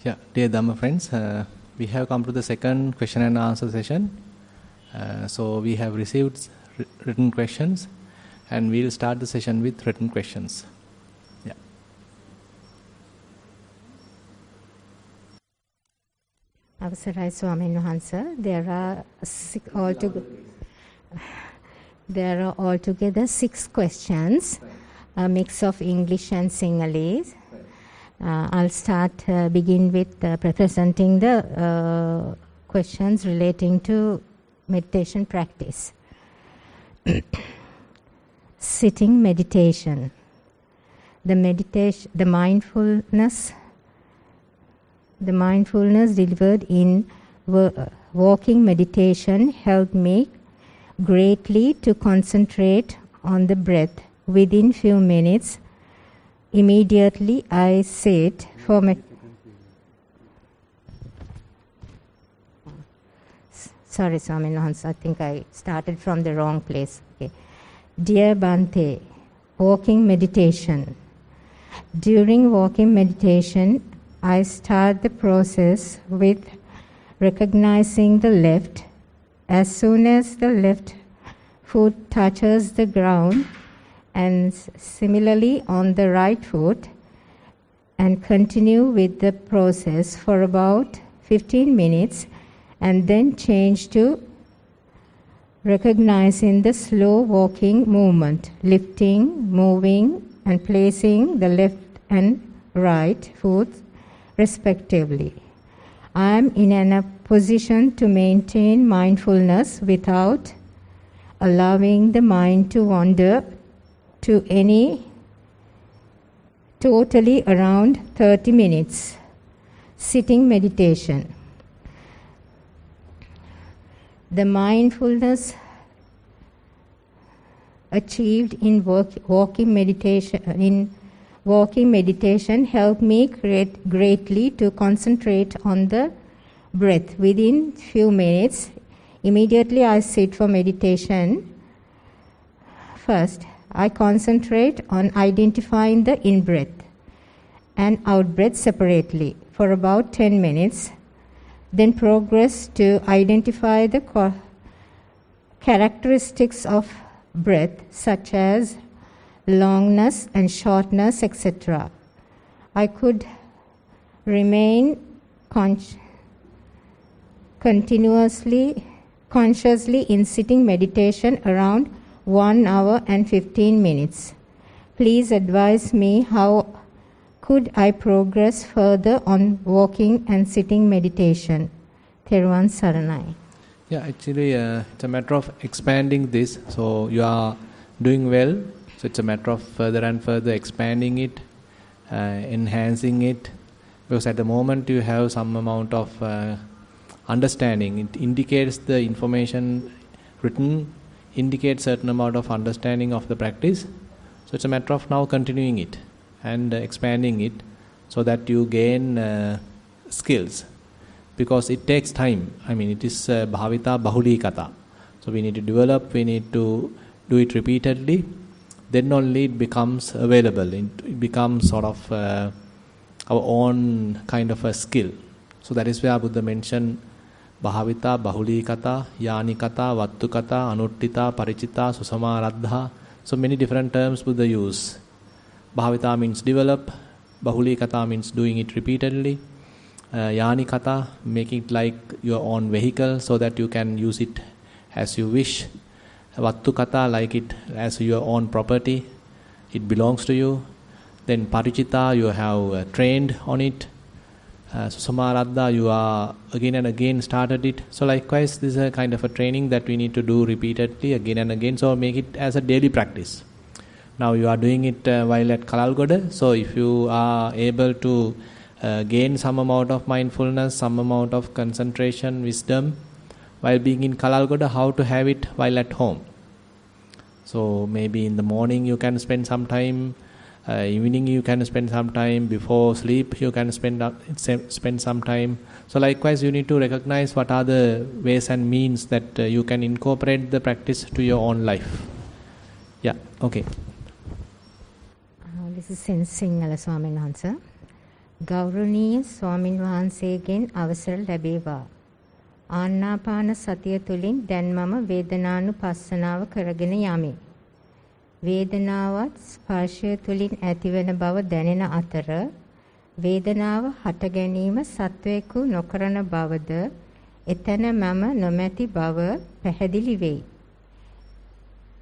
Yeah, dear Dhamma friends, we have come to the second question and answer session. So we have received written questions, and we'll start the session with written questions. Yeah. Avasarai Swamin Wahansa, there are altogether 6 questions, a mix of English and Sinhalese. I'll begin with presenting the questions relating to meditation practice. Sitting meditation. The mindfulness delivered in walking meditation helped me greatly to concentrate on the breath. Within few minutes, immediately I sit for Sorry, Swamin Wahansa, I think I started from the wrong place. Okay. Dear Bhante, walking meditation. During walking meditation, I start the process with recognizing the left. As soon as the left foot touches the ground, and similarly on the right foot, and continue with the process for about 15 minutes, and then change to recognizing the slow walking movement, lifting, moving, and placing the left and right foot respectively. I am in a position to maintain mindfulness without allowing the mind to wander to any totally around 30 minutes. Sitting meditation. The mindfulness achieved in walking meditation helped me greatly to concentrate on the breath. Within few minutes, immediately I sit for meditation. First, I concentrate on identifying the in-breath and out-breath separately for about 10 minutes. Then progress to identify the characteristics of breath, such as longness and shortness, etc. I could remain consciously in sitting meditation around 1 hour and 15 minutes. Please advise me how could I progress further on walking and sitting meditation. Thero Saranai. Yeah, actually it's a matter of expanding this. So you are doing well. So it's a matter of further and further expanding it, enhancing it. Because at the moment you have some amount of understanding. It indicates the information written, indicates certain amount of understanding of the practice. So it's a matter of now continuing it and expanding it so that you gain skills. Because it takes time. I mean, it is bhavita bahuli kata. So we need to develop, we need to do it repeatedly. Then only it becomes available. It becomes sort of our own kind of a skill. So that is where Buddha mentioned bhavita bahuli kata, yani kata, vattu kata, anuttita, parichita, susamaradha. So many different terms Buddha use. Bhavita means develop, bahuli kata means doing it repeatedly. Yani kata, making it like your own vehicle so that you can use it as you wish. Vattu kata, like it as your own property, it belongs to you. Then parichita, you have trained on it. Susamaradha, you are again and again started it. So likewise, this is a kind of a training that we need to do repeatedly again and again. So make it as a daily practice. Now you are doing it while at Kalalgoda. So if you are able to gain some amount of mindfulness, some amount of concentration, wisdom, while being in Kalalgoda, how to have it while at home. So maybe in the morning you can spend some time, evening you can spend some time, before sleep you can spend some time. So likewise you need to recognize what are the ways and means that you can incorporate the practice to your own life. Yeah, okay. This is Sinhala Swamin Wahansa. ගෞරවනීය ස්වාමින් වහන්සේගෙන් අවසර ලැබේවා. ආනාපාන සතිය තුළින් දැන් මම වේදනානුපස්සනාව කරගෙන යමි. වේදනාවත් ස්පර්ශය තුළින් ඇතිවන බව දැනෙන අතර වේදනාව හට ගැනීම සත්වයකු නොකරන බවද එතන මම නොමැති බව පැහැදිලි වෙයි.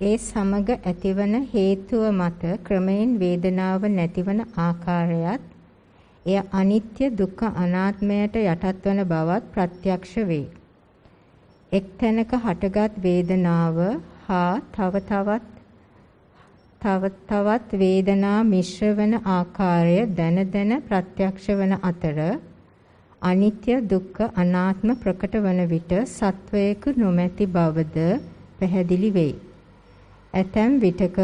ඒ සමග ඇතිවන හේතුව මත ක්‍රමයෙන් වේදනාව නැතිවන ආකාරයත් එය අනිත්‍ය දුක්ඛ අනාත්මයට යටත් වන බවත් ප්‍රත්‍යක්ෂ වේ. එක් තැනක හටගත් වේදනාව හා තව තවත් වේදනා මිශ්‍ර වන ආකාරය දැන ප්‍රත්‍යක්ෂ වන අතර අනිත්‍ය දුක්ඛ අනාත්ම ප්‍රකට වන විට සත්වයක නොමැති බවද පැහැදිලි වෙයි. ඇතැම් විටක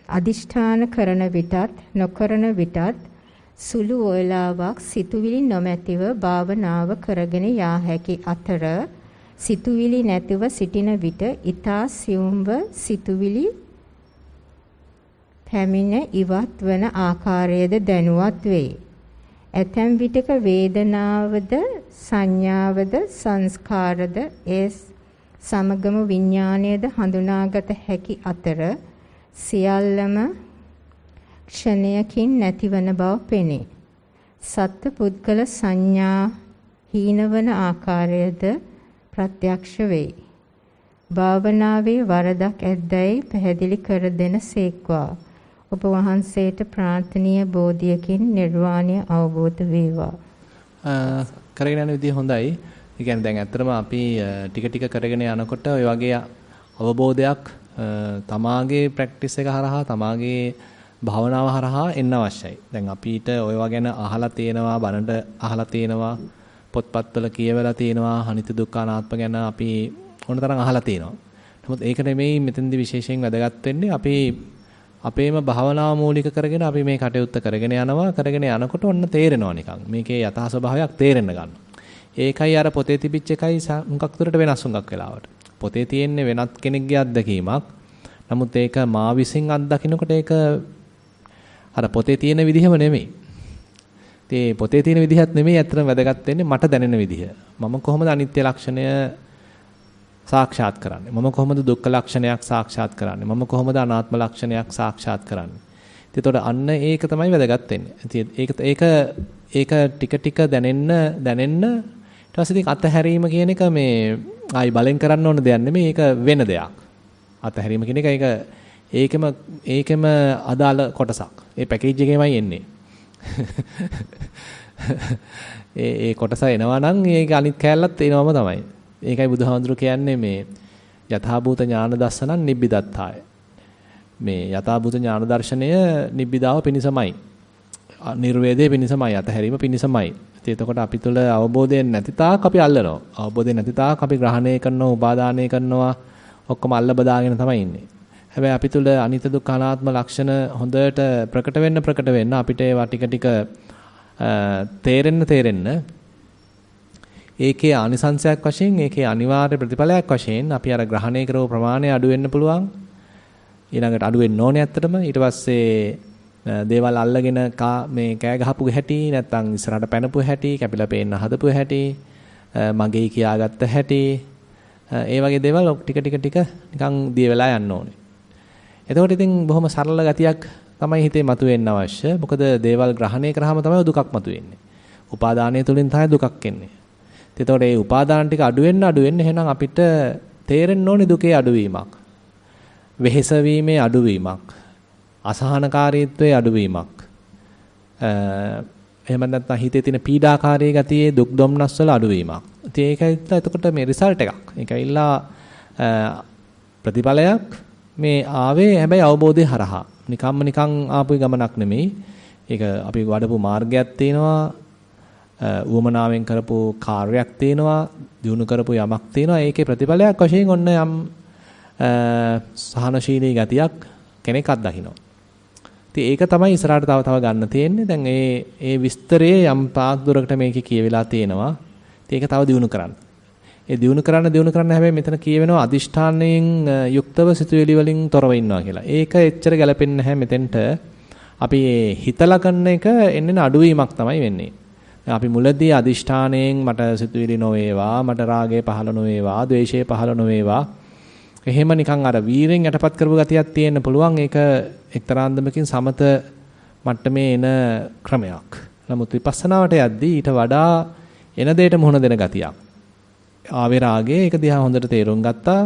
අදිෂ්ඨාන කරන විටත් නොකරන විටත් සුළු වේලාවක් සිතුවිලි නොමැතිව භාවනාව කරගෙන යා හැකි අතර සිතුවිලි නැතිව සිටින විට ඊතා සියුම්ව සිතුවිලි පැමිණ ඉවත් වන ආකාරයද දැනුවත් වේ. ඇතැම් විටක වේදනාවද සංඥාවද සංස්කාරද ඒ සමගම විඥාණයද හඳුනාගත හැකි අතර සියල්ලම ක්ෂණයකින් නැතිවන බව පෙනේ. සත්ත්ව පුද්ගල සංඥා හීනවන ආකාරයද ප්‍රත්‍යක්ෂ වේ. භාවනාවේ වරදක් ඇද්දැයි පැහැදිලි කර දෙන සේක්වා. ඔබ වහන්සේට ප්‍රාර්ථනීය බෝධියකින් නිර්වාණය අවබෝධ වේවා. කරගෙන යන විදිය හොඳයි. ඒ කියන්නේ දැන් ඇත්තටම අපි ටික ටික කරගෙන යනකොට ඔය වගේ අවබෝධයක් තමාගේ ප්‍රැක්ටිස් එක හරහා තමාගේ භාවනාව හරහා එන්න අවශ්‍යයි. දැන් අපිට ඔයවා ගැන අහලා තියෙනවා, බණට අහලා තියෙනවා, පොත්පත්වල කියවලා තියෙනවා, අනිත්‍ය දුක්ඛ අනාත්ම ගැන අපි ඕනතරම් අහලා තියෙනවා. නමුත් ඒක නෙමෙයි මෙතෙන්දී විශේෂයෙන් වැදගත් වෙන්නේ. අපි අපේම භාවනාව මූලික කරගෙන අපි මේ කටයුත්ත කරගෙන යනවා. කරගෙන යනකොට ඔන්න තේරෙනවා නිකන්. මේකේ යථා ස්වභාවයක් තේරෙන්න ගන්නවා. ඒකයි අර පොතේ තිබිච්ච එකයි මුගක් දුරට වෙනස් හුඟක් වෙලාවට. පොතේ තියෙන්නේ වෙනත් කෙනෙක්ගේ අත්දැකීමක්. නමුත් ඒක මා විසින් අත්දකින්නකොට ඒක අර පොතේ තියෙන විදිහම නෙමෙයි. ඉතින් පොතේ තියෙන විදිහත් නෙමෙයි අත්‍තරම වැදගත් වෙන්නේ මට දැනෙන විදිහ. මම කොහොමද අනිත්‍ය ලක්ෂණය සාක්ෂාත් කරන්නේ? මම කොහොමද දුක්ඛ ලක්ෂණයක් සාක්ෂාත් කරන්නේ? මම කොහොමද අනාත්ම ලක්ෂණයක් සාක්ෂාත් කරන්නේ? එතකොට අන්න ඒක තමයි වැදගත් වෙන්නේ. ඒක ටික ටික දැනෙන්න ඊට පස්සේ ඉතින් අතහැරීම කියන එක මේ ආයි බලෙන් කරන්න ඕන දෙයක් නෙමෙයි. ඒක වෙන දෙයක්. අතහැරීම කියන එක ඒකෙම අදාළ කොටසක්. ඒ පැකේජ් එකේමයි එන්නේ. ඒ කොටස එනවා නම් ඒක අනිත් කෑල්ලත් එනවම තමයි. ඒකයි බුදුහාමුදුරු කියන්නේ මේ යථාභූත ඥාන දර්ශනං නිබ්බිදත්තාය. මේ යථාභූත ඥාන දර්ශනය නිබ්බිදාව පිණිසමයි. නිර්වේදයේ පිණිසමයි, අතහැරීම පිණිසමයි. එතකොට අපි තුල අවබෝධයෙන් නැති තාක් අපි අල්ලනවා. අවබෝධයෙන් නැති තාක් අපි ග්‍රහණය කරනවා, උපාදානය කරනවා, ඔක්කොම අල්ල බදාගෙන තමයි ඉන්නේ. හැබැයි අපි තුල අනිත්‍ය දුක්ඛ අනාත්ම ලක්ෂණ හොඳට ප්‍රකට වෙන්න අපිට ඒවා ටික ටික තේරෙන්න ඒකේ ආනිසංශයක් වශයෙන්, ඒකේ අනිවාර්ය ප්‍රතිඵලයක් වශයෙන් අපි අර ග්‍රහණය කරව ප්‍රමාණය අඩු වෙන්න පුළුවන්. ඊළඟට අඩු වෙන්න ඕනේ ඇත්තටම. ඊට පස්සේ දේවල් අල්ලගෙන මේ කෑ ගහපු හැටි, නැත්නම් ඉස්සරහට පැනපු හැටි, කැපිලා පේන්න හදපු හැටි, මගේ කියාගත්ත හැටි, ඒ වගේ දේවල් ටික නිකන් දිය වෙලා යන්න ඕනේ. එතකොට ඉතින් බොහොම සරල ගතියක් තමයි හිතේ මතුවෙන්න අවශ්‍ය. මොකද දේවල් ග්‍රහණය කරාම තමයි දුකක් මතුවෙන්නේ. උපාදානය තුලින් තමයි දුකක් එන්නේ. එතකොට මේ උපාදාන ටික අඩු වෙන්න එහෙනම් අපිට තේරෙන්න ඕනේ දුකේ අඩුවීමක්. වෙහෙස වීමේ අඩුවීමක්. අසහනකාරීත්වයේ අඩුවීමක්. එහෙම නැත්නම් හිතේ තියෙන පීඩාකාරී ගතියේ දුක් දුම්නස් වල අඩුවීමක්. ඉතින් ඒකයි එතකොට මේ රිසල්ට් එකක්. ඒකයිලා ප්‍රතිඵලයක් මේ ආවේ හැබැයි අවබෝධය හරහා. නිකන් ආපු ගමනක් නෙමෙයි. ඒක අපි වඩපු මාර්ගයක් තියෙනවා. උවමනාවෙන් කරපු කාර්යයක් තියෙනවා. දිනු කරපු යමක් තියෙනවා. ඒකේ ප්‍රතිඵලයක් වශයෙන් ඔන්න යම් සහනශීලී ගතියක් කෙනෙක් අත්දකිනවා. ඉතින් ඒක තමයි ඉස්සරහට තව ගන්න තියෙන්නේ. දැන් ඒ විස්තරයේ යම් පාක් දුරකට මේකේ කියවිලා තියෙනවා. ඉතින් ඒක තව දිනු කරන්න. ඒ දිනු කරන්න හැබැයි මෙතන කියවෙනවා අදිෂ්ඨානයෙන් යුක්තව සිතුවිලි වලින් තොරව ඉන්නවා කියලා. ඒක එච්චර ගැලපෙන්නේ නැහැ මෙතෙන්ට. අපි හිතලා කරන එක එන්නේ අඩුවීමක් තමයි වෙන්නේ. අපි මුලදී අදිෂ්ඨානයෙන් මට සිතුවිලි නොවේවා, මට රාගය පහළ නොවේවා, ද්වේෂය පහළ නොවේවා. එහෙම නිකන් අර වීරෙන් යටපත් කරපු ගතියක් තියෙන්න පුළුවන්. ඒක එක්තරාන්දමකින් සමත මට්ටමේ එන ක්‍රමයක්. නමුත් විපස්සනාවට යද්දී ඊට වඩා එන දෙයට මුහුණ දෙන ගතියක්. ආවේ රාගය ඒක දිහා හොඳට තේරුම් ගත්තා.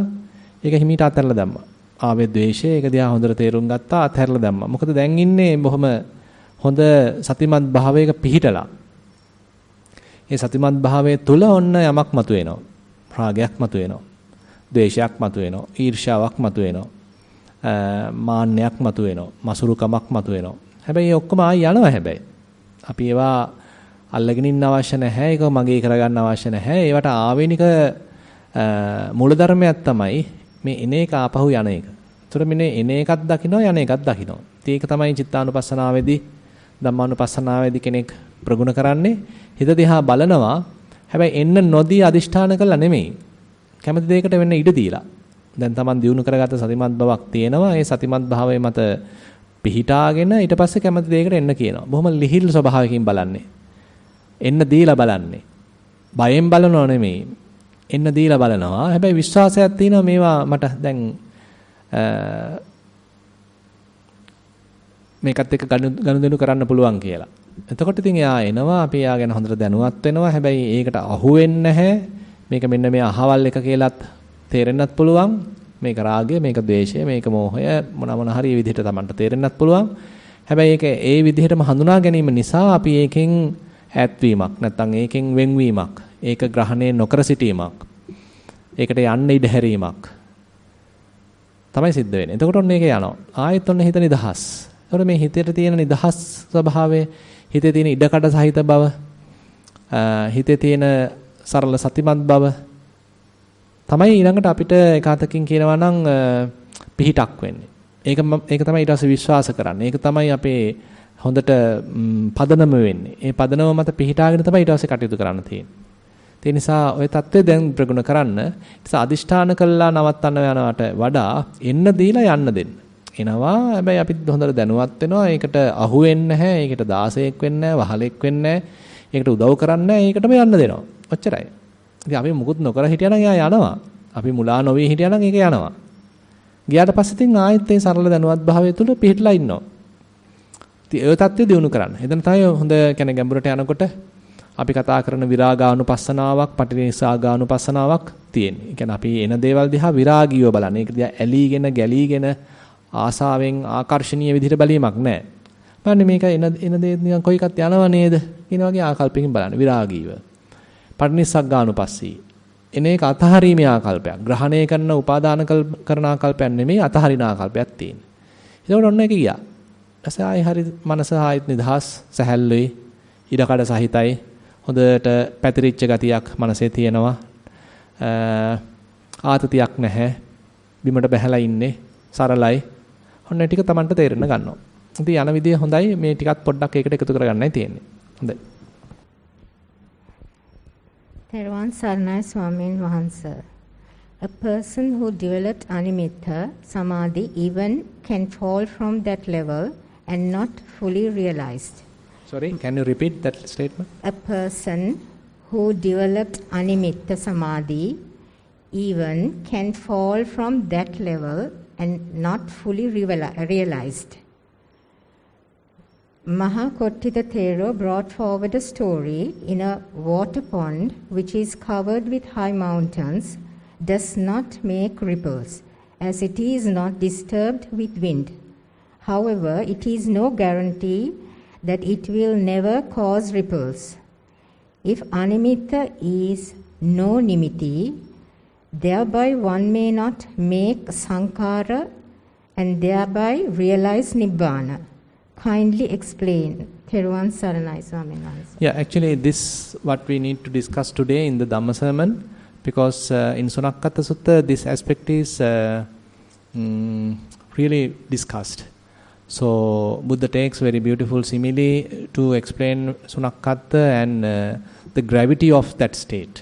ඒක හිමීට අතහැරලා දැම්මා. ආවේ ද්වේෂය ඒක දිහා හොඳට තේරුම් ගත්තා, අතහැරලා දැම්මා. මොකද දැන් ඉන්නේ බොහොම හොඳ සතිමත් භාවයක පිහිටලා. ඒ සතිමත් භාවයේ තුල ඔන්න යමක් මතුවෙනවා. රාගයක් මතුවෙනවා. ද්වේෂයක් මතුවෙනවා. ඊර්ෂ්‍යාවක් මතුවෙනවා. මාන්නයක් මතුවෙනවා. මසුරුකමක් මතුවෙනවා. හැබැයි ඒ ඔක්කොම ආයි යනවා හැබැයි. අපි ඒවා අල්ලගෙන ඉන්න අවශ්‍ය නැහැ. ඒක මගේ කරගන්න අවශ්‍ය නැහැ. ඒවට ආවේනික මූලධර්මයක් තමයි මේ එන එක ආපහු යන එක. ඒතර මෙන්න එන එකක් දකින්න යන එකක් දකින්න. ඒක තමයි චිත්තානුපස්සනාවේදී ධම්මානුපස්සනාවේදී කෙනෙක් ප්‍රගුණ කරන්නේ. හිත දිහා බලනවා. හැබැයි එන්න නොදී අදිෂ්ඨාන කළා නෙමෙයි. කැමති දෙයකට වෙන්න ඉඩ දීලා. දැන් Taman දිනු කරගත්ත සතිමත් බවක් තියෙනවා. ඒ සතිමත් භාවයේ මත පිහිටාගෙන ඊට පස්සේ කැමති දෙයකට එන්න කියනවා. බොහොම ලිහිල් ස්වභාවයකින් බලන්නේ. එන්න දීලා බලන්නේ. බයෙන් බලනව නෙමෙයි. එන්න දීලා බලනවා. හැබැයි විශ්වාසයක් තියෙනවා මේවා මට දැන් මේකත් එක්ක ගනුදෙනු කරන්න පුළුවන් කියලා. එතකොට ඉතින් එයා එනවා. අපි එයා ගැන හොඳට දැනුවත් වෙනවා. හැබැයි ඒකට අහු වෙන්නේ නැහැ. මේක මෙන්න මේ අහවල් එක කියලාත් තේරෙන්නත් පුළුවන්. මේක රාගය, මේක ද්වේෂය, මේක මෝහය මොන හරි මේ විදිහට Tamanට තේරෙන්නත් පුළුවන්. හැබැයි ඒක ඒ විදිහටම හඳුනා ගැනීම නිසා අපි ඒකෙන් ඈත්වීමක් නැත්නම් ඒකෙන් වෙන්වීමක්, ඒක ග්‍රහණය නොකර සිටීමක්, ඒකට යන්න ඉඩ හැරීමක් තමයි සිද්ධ වෙන්නේ. එතකොට ඔන්න ඒක යනවා. ආයෙත් ඔන්න හිත නිදහස්. එතකොට මේ හිතේ තියෙන නිදහස් ස්වභාවය, හිතේ තියෙන ඉඩකඩ සහිත බව, හිතේ තියෙන සරල සතිමත් බව තමයි ඊළඟට අපිට ඒකාතකින් කියනවා නම් පිහිටක් වෙන්නේ. ඒක තමයි ඊට පස්සේ විශ්වාස කරන්නේ. ඒක තමයි අපේ හොඳට පදනම වෙන්නේ. ඒ පදනම මත පිහිටාගෙන තමයි ඊට පස්සේ කටයුතු කරන්න තියෙන්නේ. ඒ නිසා ওই தත්ත්වය දැන් ප්‍රගුණ කරන්න. ඒ අදිෂ්ඨාන කළා නවත්තන්න යනවට වඩා එන්න දීලා යන්න දෙන්න. එනවා. හැබැයි අපි හොඳට දැනුවත් වෙනවා. ඒකට අහු වෙන්නේ නැහැ. ඒකට දාසයක් වෙන්නේ නැහැ. වහලෙක් වෙන්නේ නැහැ. ඒකට උදව් කරන්නේ නැහැ. ඒකටම යන්න දෙනවා. ඔච්චරයි. ඉතින් අපි මුකුත් නොකර හිටියනම් එයා යනවා. අපි මුලා නොවී හිටියනම් ඒක යනවා. ගියාට පස්සේ ඉතින් ආයෙත් ඒ සරල දැනුවත් භාවය තුල පිහිටලා ඉන්නවා. ඉතින් ඒ தත්ත්වය දිනු කරන්න. එතන තමයි හොඳ කියන්නේ ගැඹුරට යනකොට අපි කතා කරන විරාගානුපස්සනාවක්, පටිනිස්සග්ගානුපස්සනාවක් තියෙන්නේ. ඒ කියන්නේ අපි එන දේවල් දිහා විරාගීව බලන්නේ. ඒක දිහා ඇලීගෙන, ගැලීගෙන, ආසාවෙන්, ආකර්ෂණීය විදිහට බැලීමක් නැහැ. බලන්න මේක එන දේ නිකන් කොයි එකක් යනව නේද කියන වගේ ආකල්පකින් බලන්න විරාගීව. පටිනිස්සග්ගානුපස්සී. එන එක අතහරීමේ ආකල්පයක්. ග්‍රහණය කරන, උපාදාන කරන ආකල්පයක් නෙමෙයි, අතහරින ආකල්පයක් තියෙන්නේ. ඒකෝට ඔන්න ඒක ගියා. ඊට ආයි හරි මනස ආයිත් නිදහස්, සැහැල්ලුයි, ඉඩකඩ සහිතයි. හොඳට පැතිරිච්ච ගතියක් මනසේ තියෙනවා. ආතතියක් නැහැ. බිමට බැහැලා ඉන්නේ, සරලයි. ඔන්න ටික Tamanට තේරෙන්න ගන්නවා. ඉතින් යන විදිය හොඳයි. මේ ටිකත් පොඩ්ඩක් ඒකට එකතු කරගන්නයි තියෙන්නේ. හොඳයි. Theruvan Saranai Swamin Wahansa. A person who developed animitta samadhi even can fall from that level and not fully realized. Sorry, can you repeat that statement? A person who developed animitta samadhi even can fall from that level and not fully realized. Mahakottita Thero brought forward a story in a water pond which is covered with high mountains, does not make ripples, as it is not disturbed with wind. However, it is no guarantee that it will never cause ripples. If animitta is no nimitti, thereby one may not make sankhara and thereby realize nibbana. Kindly explain. Theruvan Saranai Swamin Wahansa. Yeah, actually this what we need to discuss today in the Dhamma sermon, because in Sunakkata Sutta this aspect is really discussed. So Buddha takes very beautiful simile to explain Sunakkata and the gravity of that state.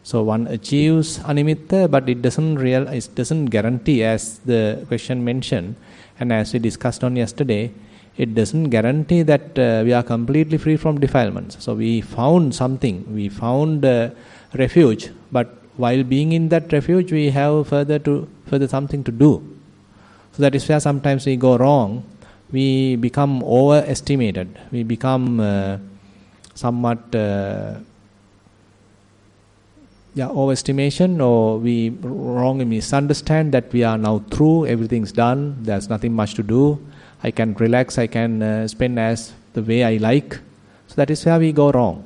So one achieves animitta, but it doesn't guarantee, as the question mentioned, and as we discussed on yesterday, it doesn't guarantee that we are completely free from defilements. So we found something, we found refuge, but while being in that refuge, we have further something to do. So that is where sometimes we go wrong. We become overestimated. We become somewhat overestimation, or we wrongly misunderstand that we are now through, everything's done, there's nothing much to do, I can relax, I can spend as the way I like. So that is where we go wrong.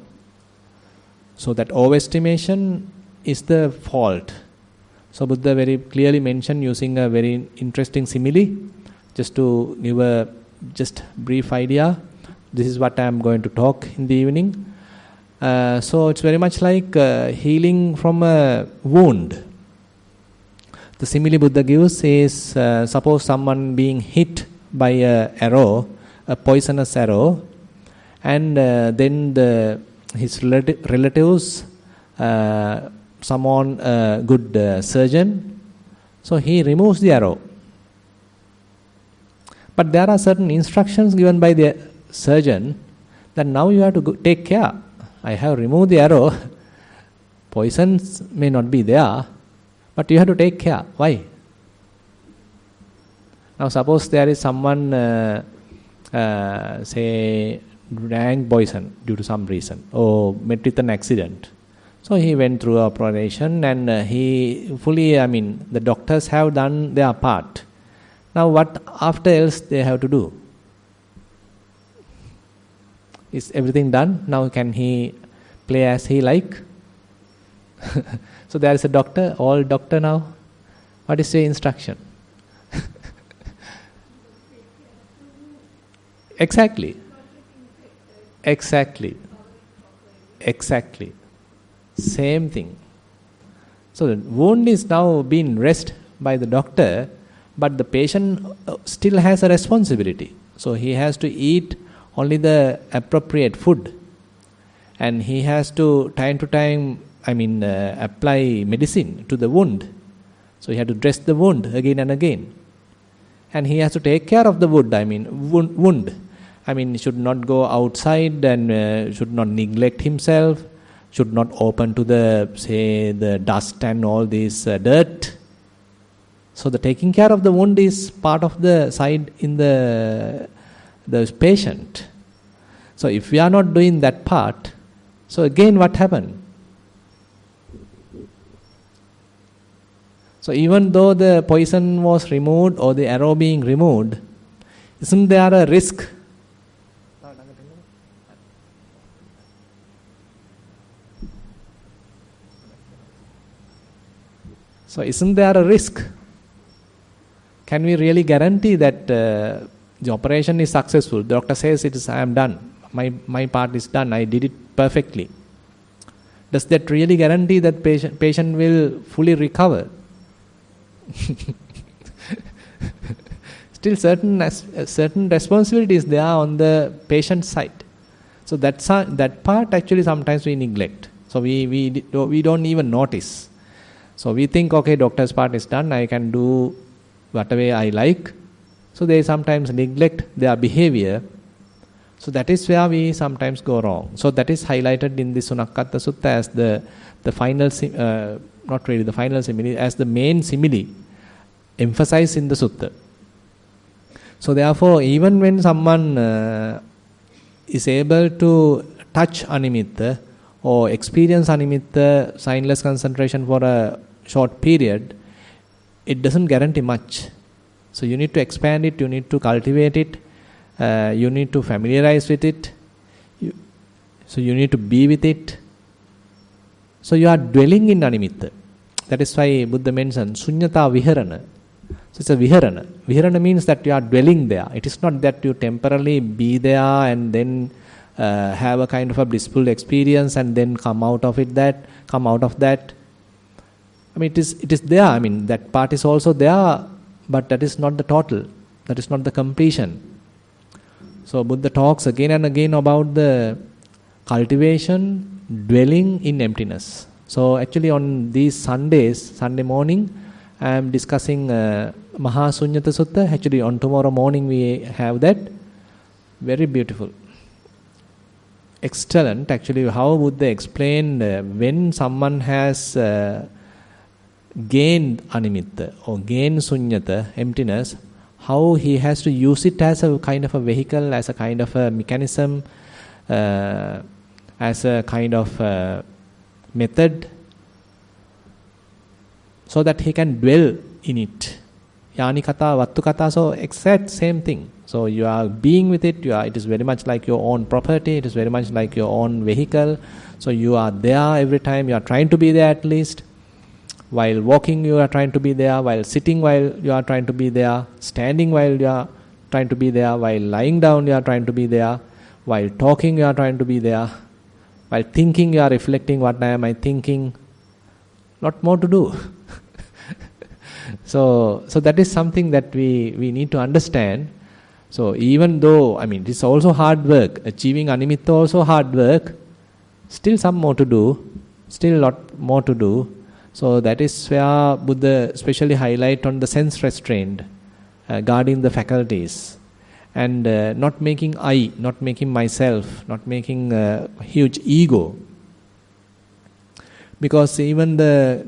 So that overestimation is the fault. So Buddha very clearly mentioned, using a very interesting simile, just to give a just brief idea. This is what I am going to talk in the evening. So it's very much like healing from a wound. The simile Buddha gives is, suppose someone being hit by a arrow, a poisonous arrow, and then his relatives summon a good surgeon, so he removes the arrow. But there are certain instructions given by the surgeon that now you have to take care. I have removed the arrow, poisons may not be there, but you have to take care. Why? Now suppose there is someone, say, drank poison due to some reason, or met with an accident. So he went through operation, and he fully, the doctors have done their part. Now what after else they have to do? Is everything done? Now can he play as he like? So there is a doctor, all doctor now. What is the instruction? Exactly. Same thing. So the wound is now being dressed by the doctor, but the patient still has a responsibility. So he has to eat only the appropriate food, and he has to time apply medicine to the wound. So he has to dress the wound again and again, and he has to take care of the wound. He should not go outside, and should not neglect himself, should not open to the dust and all this dirt. So the taking care of the wound is part of the side in the patient. So if we are not doing that part, so again what happened? So even though the poison was removed or the arrow being removed, isn't there a risk? So isn't there a risk? Can we really guarantee that the operation is successful? The doctor says I am done. My part is done. I did it perfectly. Does that really guarantee that patient will fully recover? Still certain responsibility is there on the patient side. So that part actually sometimes we neglect. So we don't even notice. So we think, okay, doctor's part is done, I can do whatever I like. So they sometimes neglect their behavior. So that is where we sometimes go wrong. So that is highlighted in the Sunakkatta Sutta as the final, not really the final simile, as the main simile emphasized in the sutta. So therefore, even when someone is able to touch animitta or experience animitta, signless concentration for a short period, it doesn't guarantee much. So you need to expand it, you need to cultivate it, you need to familiarize with it, so you need to be with it. So you are dwelling in animitta. That is why Buddha mentioned sunyata viharana. So it's a viharana. Viharana means that you are dwelling there. It is not that you temporarily be there and then have a kind of a blissful experience and then come out of that. It is there. That part is also there, but that is not the total. That is not the completion. So Buddha talks again and again about the cultivation, dwelling in emptiness. So actually on these Sundays, Sunday morning, I am discussing Mahasunyata Sutta. Actually on tomorrow morning we have that. Very beautiful. Excellent. Actually, how would they explain when someone has gained animitta or gained sunyata, emptiness, how he has to use it as a kind of a vehicle, as a kind of a mechanism, as a kind of method, so that he can dwell in it. Yani kata, vattu kata, so exact same thing. So you are being with it, it is very much like your own property, it is very much like your own vehicle. So you are there every time, you are trying to be there at least. While walking you are trying to be there, while sitting while you are trying to be there, standing while you are trying to be there, while lying down you are trying to be there, while talking you are trying to be there, while thinking you are reflecting what am I thinking. Lot more to do. So that is something that we need to understand. So even though, it is also hard work, achieving animitta also hard work, still some more to do, still lot more to do. So that is where Buddha especially highlight on the sense restraint, guarding the faculties, and not making I, not making myself, not making a huge ego. Because even the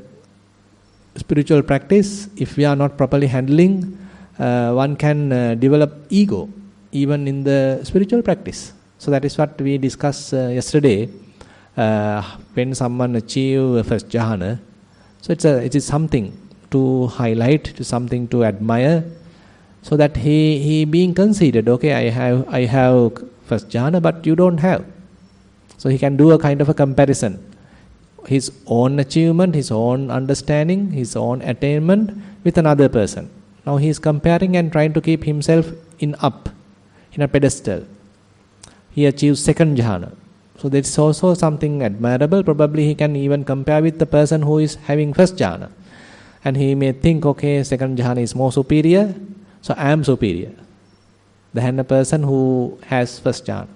spiritual practice, if we are not properly handling, one can develop ego even in the spiritual practice. So that is what we discussed yesterday. When someone achieve first jhana, so it is something to highlight, to something to admire, so that he being considered, okay, I have first jhana, but you don't have. So he can do a kind of a comparison. His own achievement, his own understanding, his own attainment with another person. Now he is comparing and trying to keep himself in a pedestal. He achieves second jhana. So that is also something admirable. Probably he can even compare with the person who is having first jhana. And he may think, okay, second jhana is more superior, so I am superior than a person who has first jhana.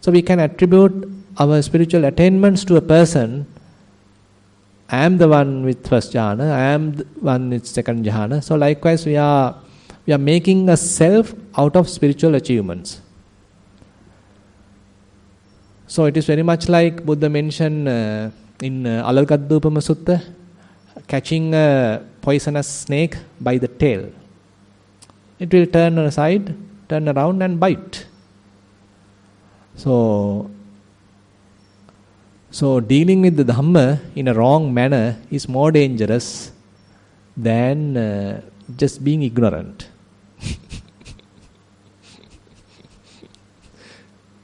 So we can attribute our spiritual attainments to a person. I am the one with first jhana, I am the one with second jhana. So likewise we are making a self out of spiritual achievements. So it is very much like Buddha mentioned in Kalalgoda Sutta, catching a poisonous snake by the tail. It will turn aside, turn around and bite. So dealing with the Dhamma in a wrong manner is more dangerous than just being ignorant.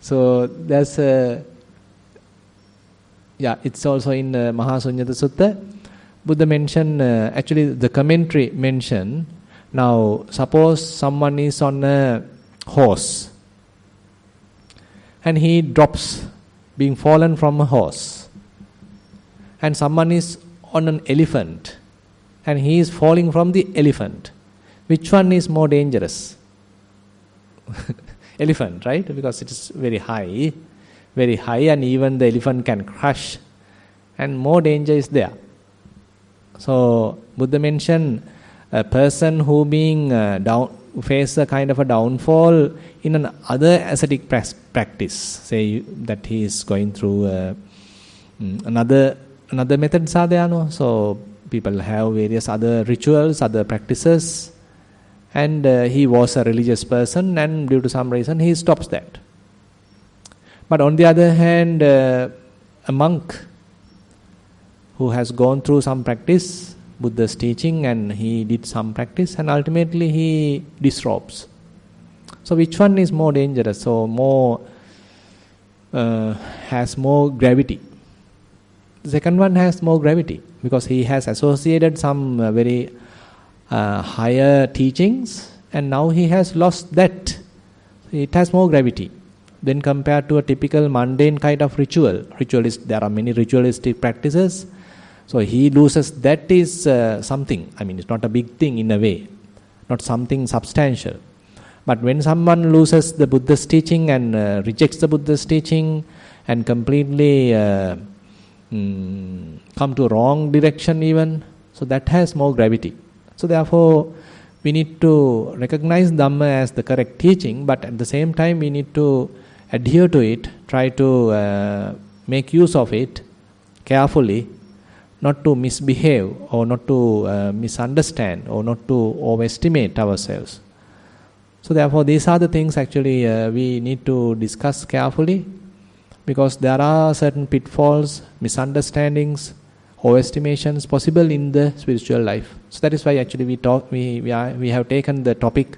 So there's it's also in Mahasunyata Sutta. Buddha mentioned, actually the commentary mentioned, now suppose someone is on a horse and he drops, being fallen from a horse, and someone is on an elephant and he is falling from the elephant. Which one is more dangerous? Elephant, right? Because it is very high, and even the elephant can crush, and more danger is there. So Buddha mentioned a person who being face a kind of a downfall in another ascetic practice, say that he is going through another methods are there, no? So people have various other rituals, other practices, and he was a religious person, and due to some reason he stops that. But on the other hand, a monk who has gone through some practice, Buddha's teaching, and he did some practice, and ultimately he disrobes. So which one is more dangerous? So more has more gravity. The second one has more gravity because he has associated some very higher teachings, and now he has lost that. It has more gravity than compared to a typical mundane kind of ritual. There are many ritualistic practices. So he loses, that is something. It's not a big thing in a way, not something substantial. But when someone loses the Buddha's teaching and rejects the Buddha's teaching and completely come to wrong direction even, so that has more gravity. So therefore, we need to recognize Dhamma as the correct teaching, but at the same time we need to adhere to it, try to make use of it carefully, not to misbehave or not to misunderstand or not to overestimate ourselves. So therefore these are the things actually we need to discuss carefully, because there are certain pitfalls, misunderstandings, overestimations possible in the spiritual life. So that is why actually we have taken the topic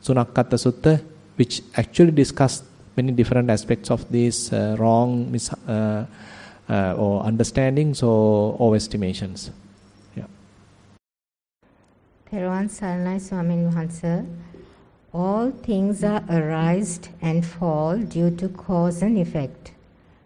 Sunakkata Sutta, which actually discuss many different aspects of these wrong or understandings or overestimations. Yeah. Therawan Saranai Swamin Wahanse, all things are arised and fall due to cause and effect.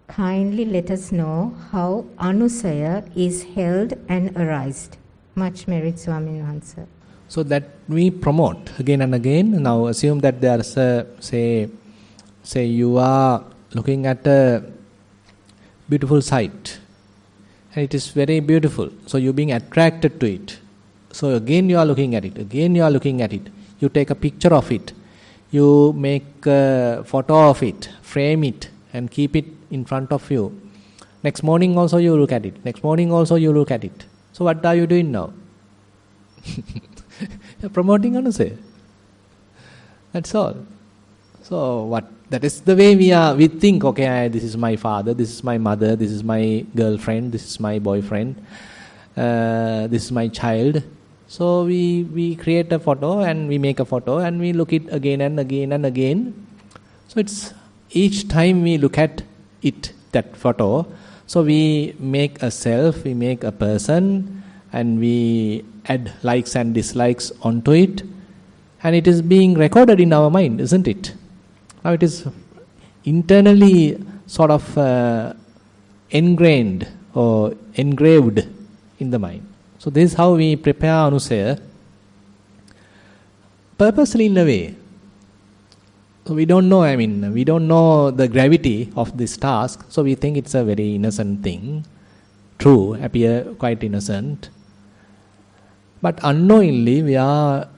Kindly let us know how Anusaya is held and arised. Much merit, Swamin Wahanse. So that we promote again and again. Now assume that there is a, say you are looking at a beautiful sight and it is very beautiful, so you're being attracted to it. So again you are looking at it, again you are looking at it. You take a picture of it, you make a photo of it, frame it and keep it in front of you. Next morning also you look at it, next morning also you look at it. So what are you doing now? You're promoting Anusaya. That's all. So what? That is the way we think, okay, this is my father, this is my mother, this is my girlfriend, this is my boyfriend, this is my child. So we create a photo and we make a photo and we look it again and again and again. So it's each time we look at it, that photo, so we make a self, we make a person and we add likes and dislikes onto it, and it is being recorded in our mind, isn't it? Now it is internally sort of ingrained or engraved in the mind. So this is how we prepare Anusaya, purposely in a way. So we don't know, we don't know the gravity of this task, so we think it's a very innocent thing. True, appear quite innocent. But unknowingly we are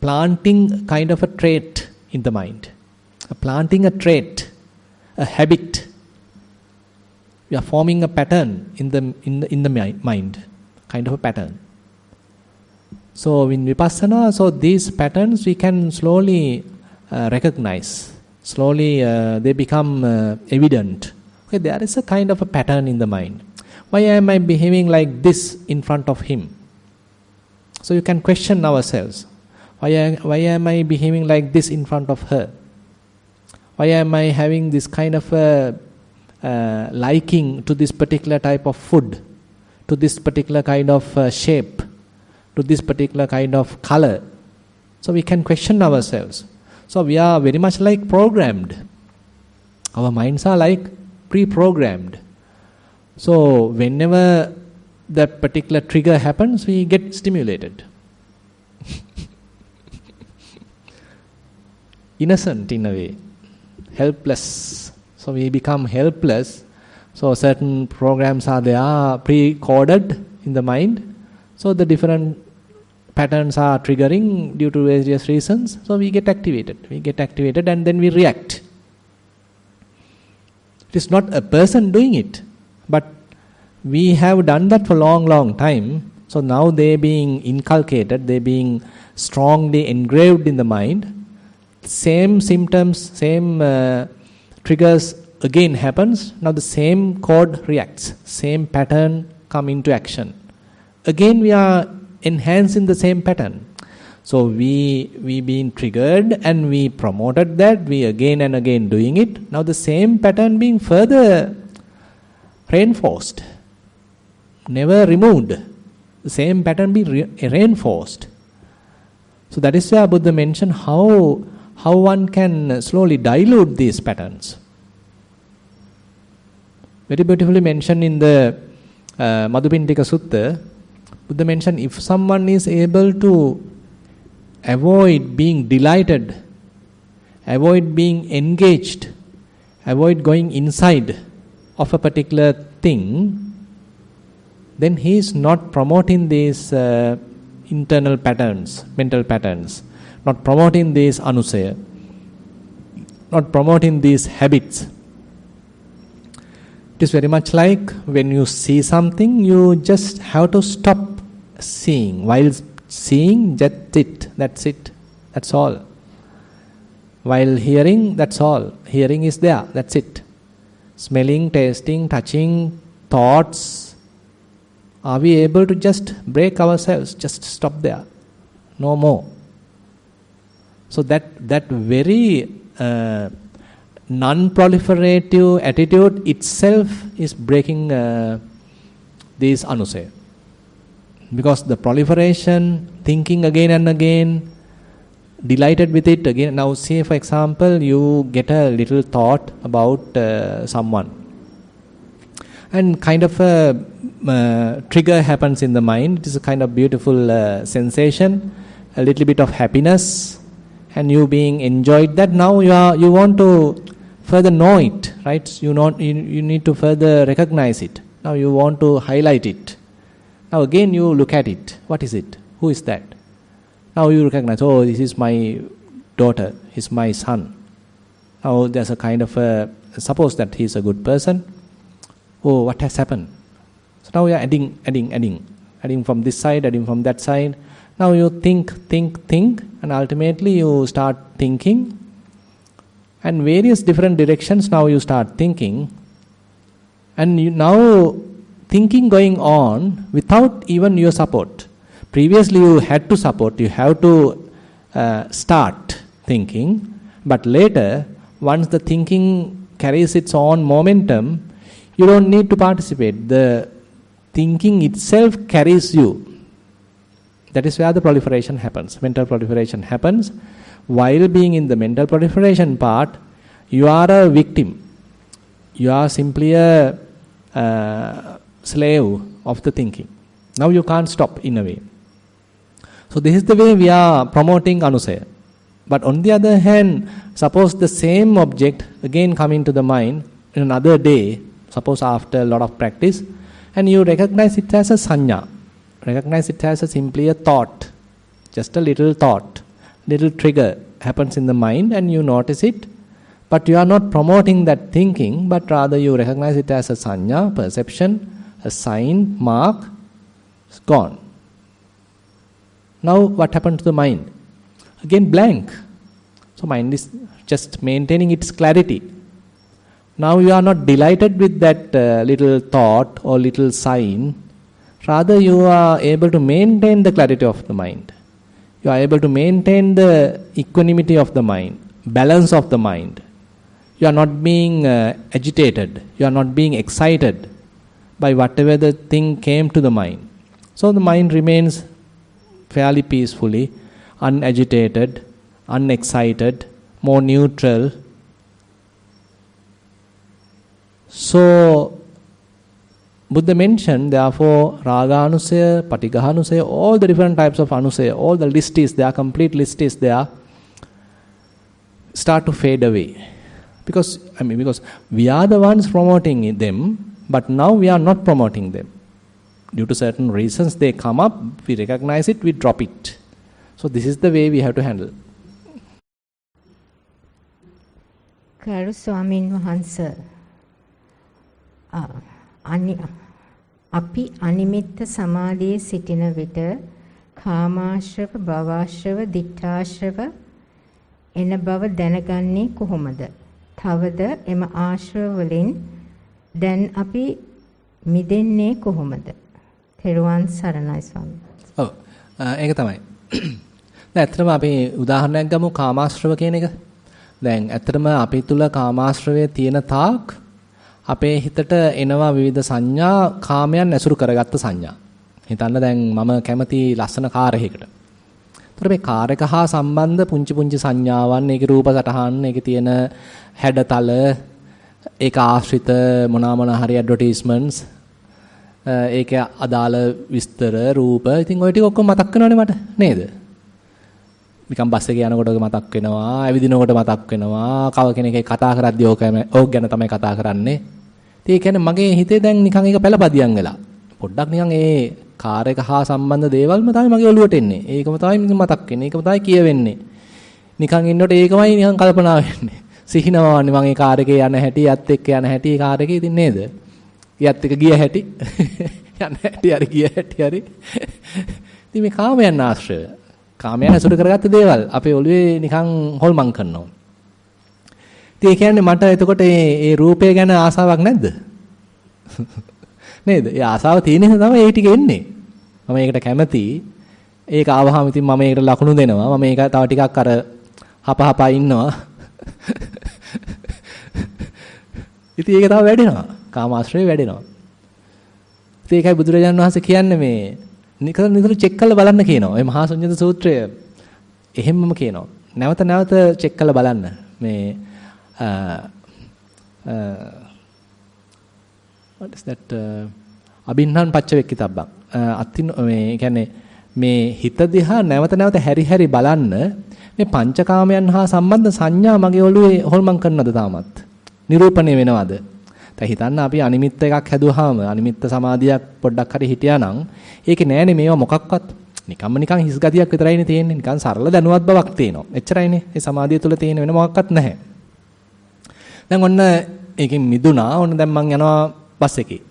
planting kind of a trait in the mind, planting a trait, a habit. We are forming a pattern in the mind, kind of a pattern. So in Vipassana, so these patterns we can slowly recognize. Slowly they become evident. Okay, there is a kind of a pattern in the mind. Why am I behaving like this in front of him? So you can question ourselves. Why am I behaving like this in front of her? Why am I having this kind of liking to this particular type of food, to this particular kind of shape, to this particular kind of color? So we can question ourselves. So we are very much like programmed. Our minds are like pre-programmed. So whenever that particular trigger happens, we get stimulated. Innocent in a way, helpless. So we become helpless. So certain programs are there, pre-coded in the mind. So the different patterns are triggering due to various reasons. So we get activated and then we react. It is not a person doing it, but we have done that for long time. So now they being inculcated, they being strongly engraved in the mind. Same symptoms, same triggers again happens. Now the same code reacts, same pattern come into action. Again we are enhancing the same pattern. So we being triggered and we promoted that, we again and again doing it. Now the same pattern being further reinforced, never removed. The same pattern being reinforced. So that is where Buddha mentioned how one can slowly dilute these patterns. Very beautifully mentioned in the Madhupindika Sutta, Buddha mentioned if someone is able to avoid being delighted, avoid being engaged, avoid going inside of a particular thing, then he is not promoting these internal patterns, mental patterns, not promoting these anusaya, not promoting these habits. It is very much like when you see something, you just have to stop seeing. While seeing, that's it, that's all. While hearing, that's all. Hearing is there, that's it. Smelling, tasting, touching, thoughts. Are we able to just break ourselves, just stop there? No more. So that very non-proliferative attitude itself is breaking these anusaya. Because the proliferation, thinking again and again, delighted with it again. Now say for example, you get a little thought about someone. And kind of a trigger happens in the mind. It is a kind of beautiful sensation, a little bit of happiness, and you being enjoyed that. Now you want to further know it, right? You need to further recognize it. Now you want to highlight it. Now again you look at it. What is it? Who is that? Now you recognize, oh, this is my daughter, he's my son. Now there's a kind of suppose that he's a good person. Oh, what has happened? So now you are adding from this side, adding from that side. Now you think, and ultimately you start thinking. And various different directions now you start thinking. And you now thinking going on without even your support. Previously you had to support, you have to start thinking. But later, once the thinking carries its own momentum, you don't need to participate. The thinking itself carries you. That is where the proliferation happens. Mental proliferation happens. While being in the mental proliferation part, you are a victim. You are simply a slave of the thinking. Now you can't stop in a way. So this is the way we are promoting anusaya. But on the other hand, suppose the same object again come into the mind in another day, suppose after a lot of practice, and you recognize it as a sanya. Recognize it as simply a thought, just a little thought, little trigger happens in the mind and you notice it, but you are not promoting that thinking, but rather you recognize it as a sanya, perception, a sign, mark, it's gone. Now what happened to the mind? Again blank. So mind is just maintaining its clarity. Now you are not delighted with that little thought or little sign. Rather you are able to maintain the clarity of the mind. You are able to maintain the equanimity of the mind, balance of the mind. You are not being agitated. You are not being excited by whatever the thing came to the mind. So the mind remains fairly peacefully, unagitated, unexcited, more neutral. So Buddha mentioned, therefore, raga anusaya, patigaha anusaya, all the different types of anusaya, all the list is there, complete list is there, start to fade away. Because we are the ones promoting them, but now we are not promoting them. Due to certain reasons they come up, we recognize it, we drop it. So this is the way we have to handle. Karu Swamin Wahansa. අපි අනිමිත්ත සමාධියේ සිටින විට කාමාශ්‍රව භවශ්‍රව දිඨාශ්‍රව එන බව දැනගන්නේ කොහොමද? තවද එම ආශ්‍රව වලින් දැන් අපි මිදෙන්නේ කොහොමද? තෙරුවන් සරණයි ස්වාමී. ඔව් ඒක තමයි. දැන් ඇත්තටම අපි උදාහරණයක් ගමු කාමාශ්‍රව කියන එක. දැන් ඇත්තටම අපි තුල කාමාශ්‍රවයේ තියෙන තාක් අපේ හිතට එනවා විවිධ සංඥා කාමයන් ඇසුරු කරගත්ත සංඥා. හිතන්න දැන් මම කැමති ලස්සන කාර් එකකට. ඒතර මේ කාර් එක හා සම්බන්ධ පුංචි පුංචි සංඥාවන්, ඒකේ රූප සටහන්, ඒකේ තියෙන හැඩතල, ඒක ආශ්‍රිත මොනවා හරි ඇඩ්වර්ටයිස්මන්ට්ස්, ඒකේ අදාළ විස්තර, රූප, ඉතින් ওই ටික ඔක්කොම මතක් වෙනවනේ මට නේද? නිකන් බස් එකේ යනකොට මතක් වෙනවා, ඇවිදිනකොට මතක් වෙනවා, කව කෙනෙක්ගේ කතා කරද්දී ඕක ගැන තමයි කතා කරන්නේ. ඒ කියන්නේ මගේ හිතේ දැන් නිකන් ඒක පළපදියම් වෙලා. පොඩ්ඩක් නිකන් ඒ කාර් එක හා සම්බන්ධ දේවල්ම තමයි මගේ ඔළුවට එන්නේ. ඒකම තමයි මතක් වෙන්නේ. ඒකම තමයි කියවෙන්නේ. නිකන් ඉන්නකොට ඒකමයි නිකන් කල්පනා වෙන්නේ. සිහිනවන්නේ මම ඒ කාර් එකේ යන හැටි, යත් එක්ක යන හැටි, ඒ කාර් එකේ ඉතින් නේද? යත් එක්ක ගිය හැටි, යන හැටි හරි ගිය හැටි හරි. ඉතින් මේ කාමයන් ආශ්‍රය. කාමයන් ඇසුරු කරගත්ත දේවල් අපේ ඔළුවේ නිකන් හොල්මන් කරනවා. ඉතින් ඒ කියන්නේ මට එතකොට මේ රූපය ගැන ආසාවක් නැද්ද? නේද? ඒ ආසාව තියෙන නිසා තමයි ඒ ටික එන්නේ. මම ඒකට කැමතියි. ඒක ආවහම ඉතින් මම ඒකට ලකුණු දෙනවා. මම ඒක තව ටිකක් අර හපහපා ඉන්නවා. ඉතින් ඒක තව වැඩෙනවා. කාමාශ්‍රය වැඩෙනවා. ඉතින් ඒකයි බුදුරජාණන් වහන්සේ කියන්නේ මේ නිතර චෙක් කරලා බලන්න කියනවා. මේ මහා ශුන්්‍යත සූත්‍රය එහෙම්මම කියනවා. නැවත නැවත චෙක් කරලා බලන්න. මේ what is that අබින්හන් පච්චවෙක්කිතබ්බක්. අත්තින මේ කියන්නේ මේ හිත දිහා නැවත නැවත හැරි හැරි බලන්න මේ පංචකාමයන් හා සම්බන්ධ සංඥා මගේ ඔළුවේ හොල්මන් කරනවද තාමත්? නිරූපණය වෙනවද? දැන් හිතන්න අපි අනිමිත්ත එකක් හැදුවාම අනිමිත්ත සමාධියක් පොඩ්ඩක් හරි හිටියා නම් ඒකේ නෑනේ මේවා මොකක්වත්. නිකන් හිස් ගතියක් විතරයිනේ තියෙන්නේ. නිකන් සරල දැනුවත් බවක් තියෙනවා. එච්චරයිනේ. ඒ සමාධිය තුළ තියෙන වෙන මොකක්වත් නැහැ. දැන් ඔන්න ඒකෙන් මිදුණා. ඔන්න දැන් මං යනවා බස් එකේ.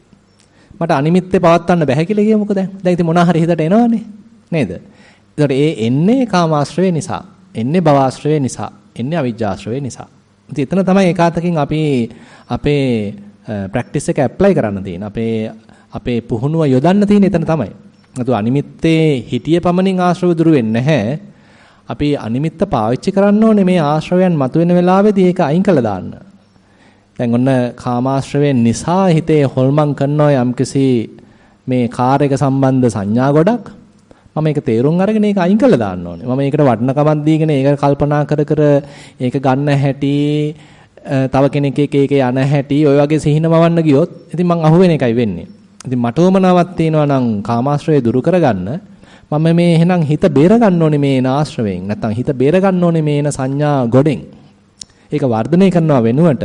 මට අනිමිත්තේ පවත්වන්න බැහැ කියලා කියමුකෝ දැන්. දැන් ඉතින් මොනවා හරි හිතට එනවනේ. නේද? ඒකට ඒ එන්නේ කාමාශ්‍රය නිසා. එන්නේ භවආශ්‍රය නිසා. එන්නේ අවිජ්ජාශ්‍රය නිසා. ඉතින් එතන තමයි ඒකාතකින් අපි අපේ ප්‍රැක්ටිස් එක ඇප්ලයි කරන්න තියෙන. අපේ පුහුණුව යොදන්න තියෙන එතන තමයි. නැතු අනිමිත්තේ හිතිය පමණින් ආශ්‍රව දුරු වෙන්නේ නැහැ. අපි අනිමිත්ත පාවිච්චි කරන්න ඕනේ මේ ආශ්‍රවයන් මතුවෙන වෙලාවෙදී ඒක අයින් කළා දාන්න. දැන් ඔන්න කාමාශ්‍රවයෙන් නිසා හිතේ හොල්මන් කරනවා යම්කිසි මේ කාර් එක සම්බන්ධ සංඥා ගොඩක්. මම ඒක තේරුම් අරගෙන ඒක අයින් කළා දාන්න ඕනේ. මම ඒකට වටිනකමක් දීගෙන ඒක කල්පනා කර ඒක ගන්න හැටි තව කෙනෙක් එක යන හැටි ඔය වගේ සිහින මවන්න ගියොත් ඉතින් මං අහුවෙන එකයි වෙන්නේ. ඉතින් මට උමනාවක් තියෙනවා නම් කාමාශ්‍රය දුරු කරගන්න මම මේ එහෙනම් හිත බේර ගන්න ඕනේ මේ ආශ්‍රවයෙන්. නැත්තම් හිත බේර ගන්න ඕනේ මේ සංඥා ගොඩෙන්. ඒක වර්ධනය කරනවා වෙනුවට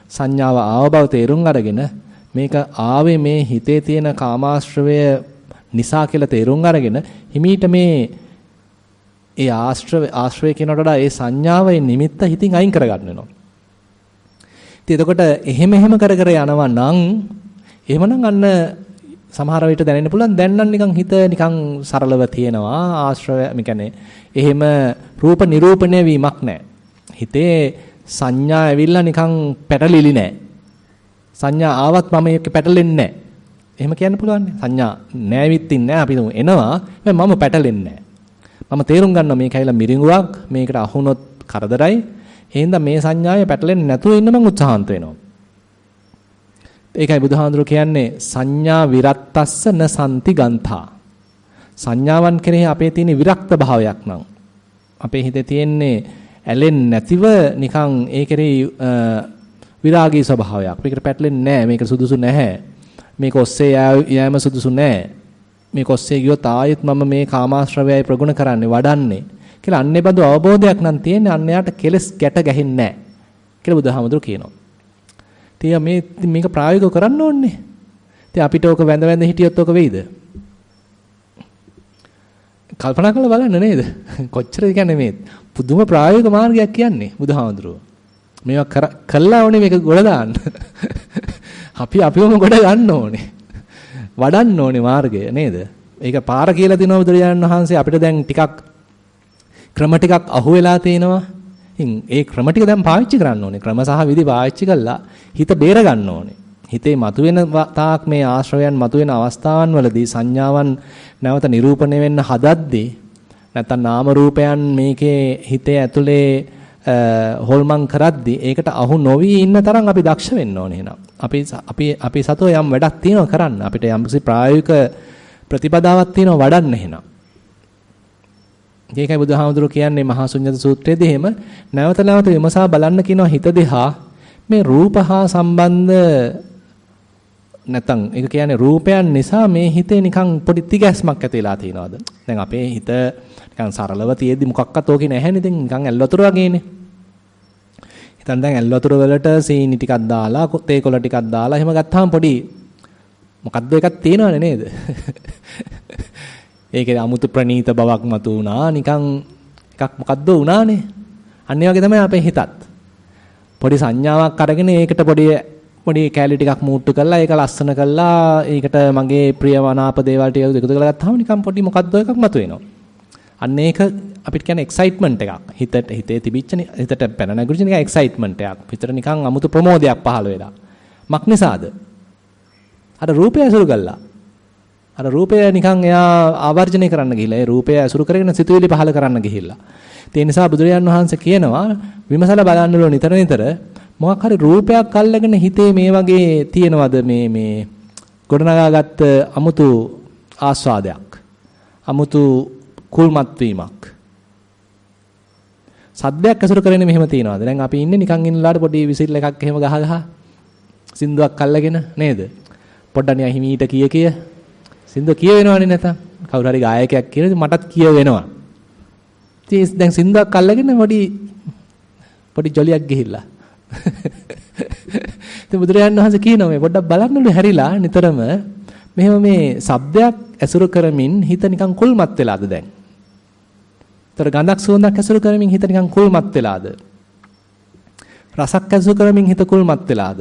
සංඥාව ආව බව තේරුම් අරගෙන මේක ආවේ මේ හිතේ තියෙන කාමාශ්‍රවය නිසා කියලා තේරුම් අරගෙන හිමීට මේ ඒ ආශ්‍රවය කියනකට වඩා ඒ සංඥාවේ නිමිත්ත හිතින් අයින් කරගන්න වෙනවා. ඉතින් එතකොට එහෙම කර යනවා නම් එහෙමනම් අන්න සමහර විට දැනෙන්න පුළුවන් දැන් නම් නිකන් හිත නිකන් සරලව තියෙනවා ආශ්‍රය මේ කියන්නේ එහෙම රූප නිරූපණය වීමක් නැහැ. හිතේ සංඥා ඇවිල්ලා නිකන් පැටලිලි නැහැ. සංඥා ආවත් මම ඒක පැටලෙන්නේ නැහැ. එහෙම කියන්න පුළුවන් නේ. සංඥා නැවිත් ඉන්නේ අපි එනවා. මම පැටලෙන්නේ නැහැ. මම තේරුම් ගන්නවා මේක ඇවිල්ලා මිරිඟුවක් මේකට අහුනොත් කරදරයි. එහෙනම් මේ සංඥාවේ පැටලෙන්නේ නැතුව ඉන්න මම උත්සාහන්ත වෙනවා. ඒකයි බුදුහාඳුර කියන්නේ සංඥා විරත්තස්ස න සම්ති ගන්ථා. සංඥාවන් කෙරෙහි අපේ තියෙන විරක්ත භාවයක් නම් අපේ හිතේ තියෙන්නේ ඇලෙන්නේ නැතිව නිකන් ඒ කෙරෙහි විරාගී ස්වභාවයක්. මේකට පැටලෙන්නේ නැහැ. මේක සුදුසු නැහැ. මේක ඔස්සේ යෑම සුදුසු නැහැ. මේක ඔස්සේ ගියොත් ආයෙත් මම මේ කාමාශ්‍රවයයි ප්‍රගුණ කරන්නේ වඩන්නේ කියලා අන්නේ බඳු අවබෝධයක් නම් තියෙන්නේ අන්න යාට කෙලස් ගැට ගැහෙන්නේ නැහැ කියලා බුදුහාමුදුරු කියනවා. ඉතින් මේක ප්‍රායෝගිකව කරන්න ඕනේ. ඉතින් අපිට ඕක වැඳ හිටියොත් ඕක වෙයිද? කල්පනා කරලා බලන්න නේද? කොච්චර කියන්නේ මේ පුදුම ප්‍රායෝගික මාර්ගයක් කියන්නේ බුදුහාමුදුරුවෝ. මේවා කළා ඕනේ මේක ගොඩ දාන්න. අපිවම ගොඩ ගන්න ඕනේ. වඩන්න ඕනේ මාර්ගය නේද? ඒක පාර කියලා දිනව බුදුරජාණන් වහන්සේ අපිට දැන් ටිකක් ක්‍රම ටිකක් අහුවෙලා තිනවා. ඒ ක්‍රම ටික දැන් පාවිච්චි කරන්න ඕනේ. ක්‍රම සහ විදි පාවිච්චි කළා හිත බේර ගන්න ඕනේ. හිතේ මතුවෙන තාක් මේ ආශ්‍රවයන් මතුවෙන අවස්ථාවන් වලදී සංඥාවන් නැවත නිරූපණය වෙන්න හදද්දී නැත්නම් නාම රූපයන් මේකේ හිතේ ඇතුලේ හොල්මන් කරද්දී ඒකට අහු නොවි ඉන්න තරම් අපි දක්ෂ වෙන්න ඕනේ එහෙනම්. අපි සතෝ යම් වැඩක් තියෙනවා කරන්න. අපිට යම්කිසි ප්‍රායෝගික ප්‍රතිපදාවක් තියෙනවා වඩන්න එහෙනම්. ඒකයි බුදුහාමුදුරුවෝ කියන්නේ මහා ශුන්්‍යත සූත්‍රයේදී එහෙම නැවත නැවත විමසා බලන්න කියනවා හිත දිහා මේ රූප හා සම්බන්ධ නැත්නම් ඒක කියන්නේ රූපයන් නිසා මේ හිතේ නිකන් පොඩි තිගැස්මක් ඇති වෙලා තියෙනවද? දැන් අපේ හිත නිකන් සරලව තියෙද්දි මොකක්වත් ඕකේ නැහැ නේද? නිකන් ඇල් වතුර වගේනේ. දැන් ඇල් වතුර වලට සීනි ටිකක් දාලා තේ කොළ ටිකක් දාලා එහෙම ගත්තාම පොඩි මොකද්ද එකක් තියෙනවනේ නේද? ඒකේ අමුතු ප්‍රණීත බවක් මතු වුණා. නිකන් එකක් මොකද්ද වුණානේ. අන්න ඒ වගේ තමයි අපේ හිතත්. පොඩි සංඥාවක් අරගෙන ඒකට පොඩි කැලි ටිකක් මූට්ටු කරලා ඒක ලස්සන කරලා ඒකට මගේ ප්‍රියමනාප දේවල් ටික එකතු කරලා ගත්තාම නිකන් පොඩි මොකද්ද එකක් මතුවෙනවා. අන්න ඒක අපිට කියන්නේ එක්සයිට්මන්ට් එකක්. හිතේ තිබිච්ච හිතට පැන නැගුණු නිකන් එක්සයිට්මන්ට් එකක්. හිතට නිකන් අමුතු ප්‍රමෝදයක් පහළ වෙලා. මක් නිසාද? අර රූපය ඇසුරු කළා. අර රූපය නිකන් එයා ආවර්ජනය කරන්න ගිහිල්ලා ඒ රූපය ඇසුරු කරගෙන සිතුවිලි පහළ කරන්න ගිහිල්ලා. ඒ නිසා බුදුරජාන් වහන්සේ කියනවා විමසලා බලන්න ඕන නිතර මොකක් හරි රූපයක් අල්ලගෙන හිතේ මේ වගේ තියෙනවද මේ ගොඩනගාගත්ත අමුතු ආස්වාදයක්. අමුතු කුල්මත් වීමක්. සද්දයක් ඇසුරු කරගෙන මෙහෙම තියනවාද? දැන් අපි ඉන්නේ නිකන් ඉන්නලාට පොඩි විසිල් එකක් එහෙම ගහ සින්දුවක් අල්ලගෙන නේද? පොඩ්ඩක් නිකන් හිමීට කිය සින්දුව කිය වෙනවනේ නැතනම් කවුරු හරි ගායකයෙක් කියන මටත් කිය වෙනවා. ඉතින් දැන් සින්දුවක් අල්ලගෙන පොඩි ජොලියක් ගිහිල්ලා. ඉතින් බුදුරජාණන් වහන්සේ කියනවා මේ පොඩ්ඩක් බලන්නලු හැරිලා නිතරම මෙහෙම මේ ශබ්දයක් ඇසුරු කරමින් හිත නිකන් කුල්මත් වෙලාද දැන්? තර ගඳක් සුවඳක් ඇසුරු කරමින් හිත නිකන් කුල්මත් වෙලාද? රසක් ඇසුරු කරමින් හිත කුල්මත් වෙලාද?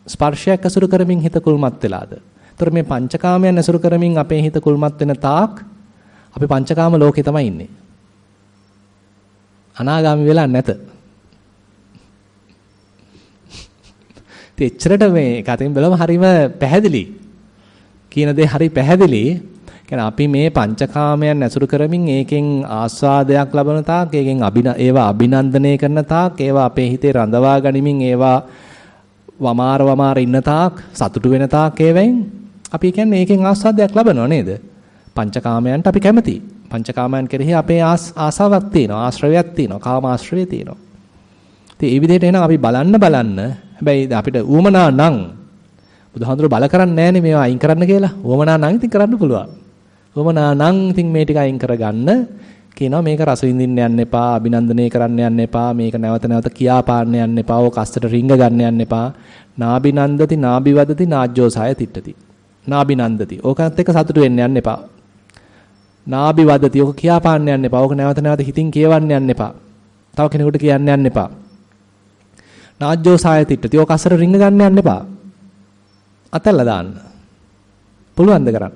ස්පර්ශයක් ඇසුරු කරමින් හිත කුල්මත් වෙලාද? තර මේ පංචකාමයන් ඇසුරු කරමින් අපේ හිත කුල්මත් වෙන තාක් අපි පංචකාම ලෝකේ තමයි ඉන්නේ. අනාගාමි වෙලා නැත. එච්චරට මේ කතින් බලම හරීම පැහැදිලි. කියන දේ හරි පැහැදිලි. කියන්නේ අපි මේ පංචකාමයන් ඇසුරු කරමින් ඒකෙන් ආස්වාදයක් ලබන තාක් ඒකෙන් ඒවා අභිනන්දනය කරන තාක් ඒවා අපේ හිතේ රඳවා ගනිමින් ඒවා වමාර ඉන්න තාක් සතුටු වෙන තාක් ඒවෙන් අපි කියන්නේ ඒකෙන් ආස්වාදයක් ලබනවා නේද? පංචකාමයන්ට අපි කැමති. පංචකාමයන් කෙරෙහි අපේ ආසාවක් තියෙනවා, ආශ්‍රවයක් තියෙනවා, කාම ආශ්‍රවය තියෙනවා. ඉතින් මේ විදිහට එනවා අපි බලන්න හැබැයි අපිට ඌමනා නම් බුදුහාඳුර බල කරන්නේ නැහනේ මේවා අයින් කරන්න කියලා. ඌමනා නම් ඉතින් කරන්න පුළුවන්. ඌමනා නම් ඉතින් මේ ටික අයින් කරගන්න කියනවා මේක රස විඳින්න යන්න එපා, අභිනන්දනය කරන්න යන්න එපා, මේක නැවත නැවත කියා පාන්න යන්න එපා, ඕක අස්සට රිංග ගන්න යන්න එපා. නාබිනන්දති නාබිවදති නාජ්ජෝසාය තිට්ඨති. නාබිනන්දති. ඕකත් එක්ක සතුටු වෙන්න යන්න එපා. නාබිවදති. ඕක කියා පාන්න යන්න එපා. ඕක නැවත නැවත හිතින් කියවන්න යන්න එපා. තව කෙනෙකුට කියන්න යන්න එපා. නාජ්ජෝසාය තිට්ඨති. ඕක අස්සට රිංග ගන්න යන්න එපා. අතල්ලා දාන්න. පුළුවන්ද කරන්න?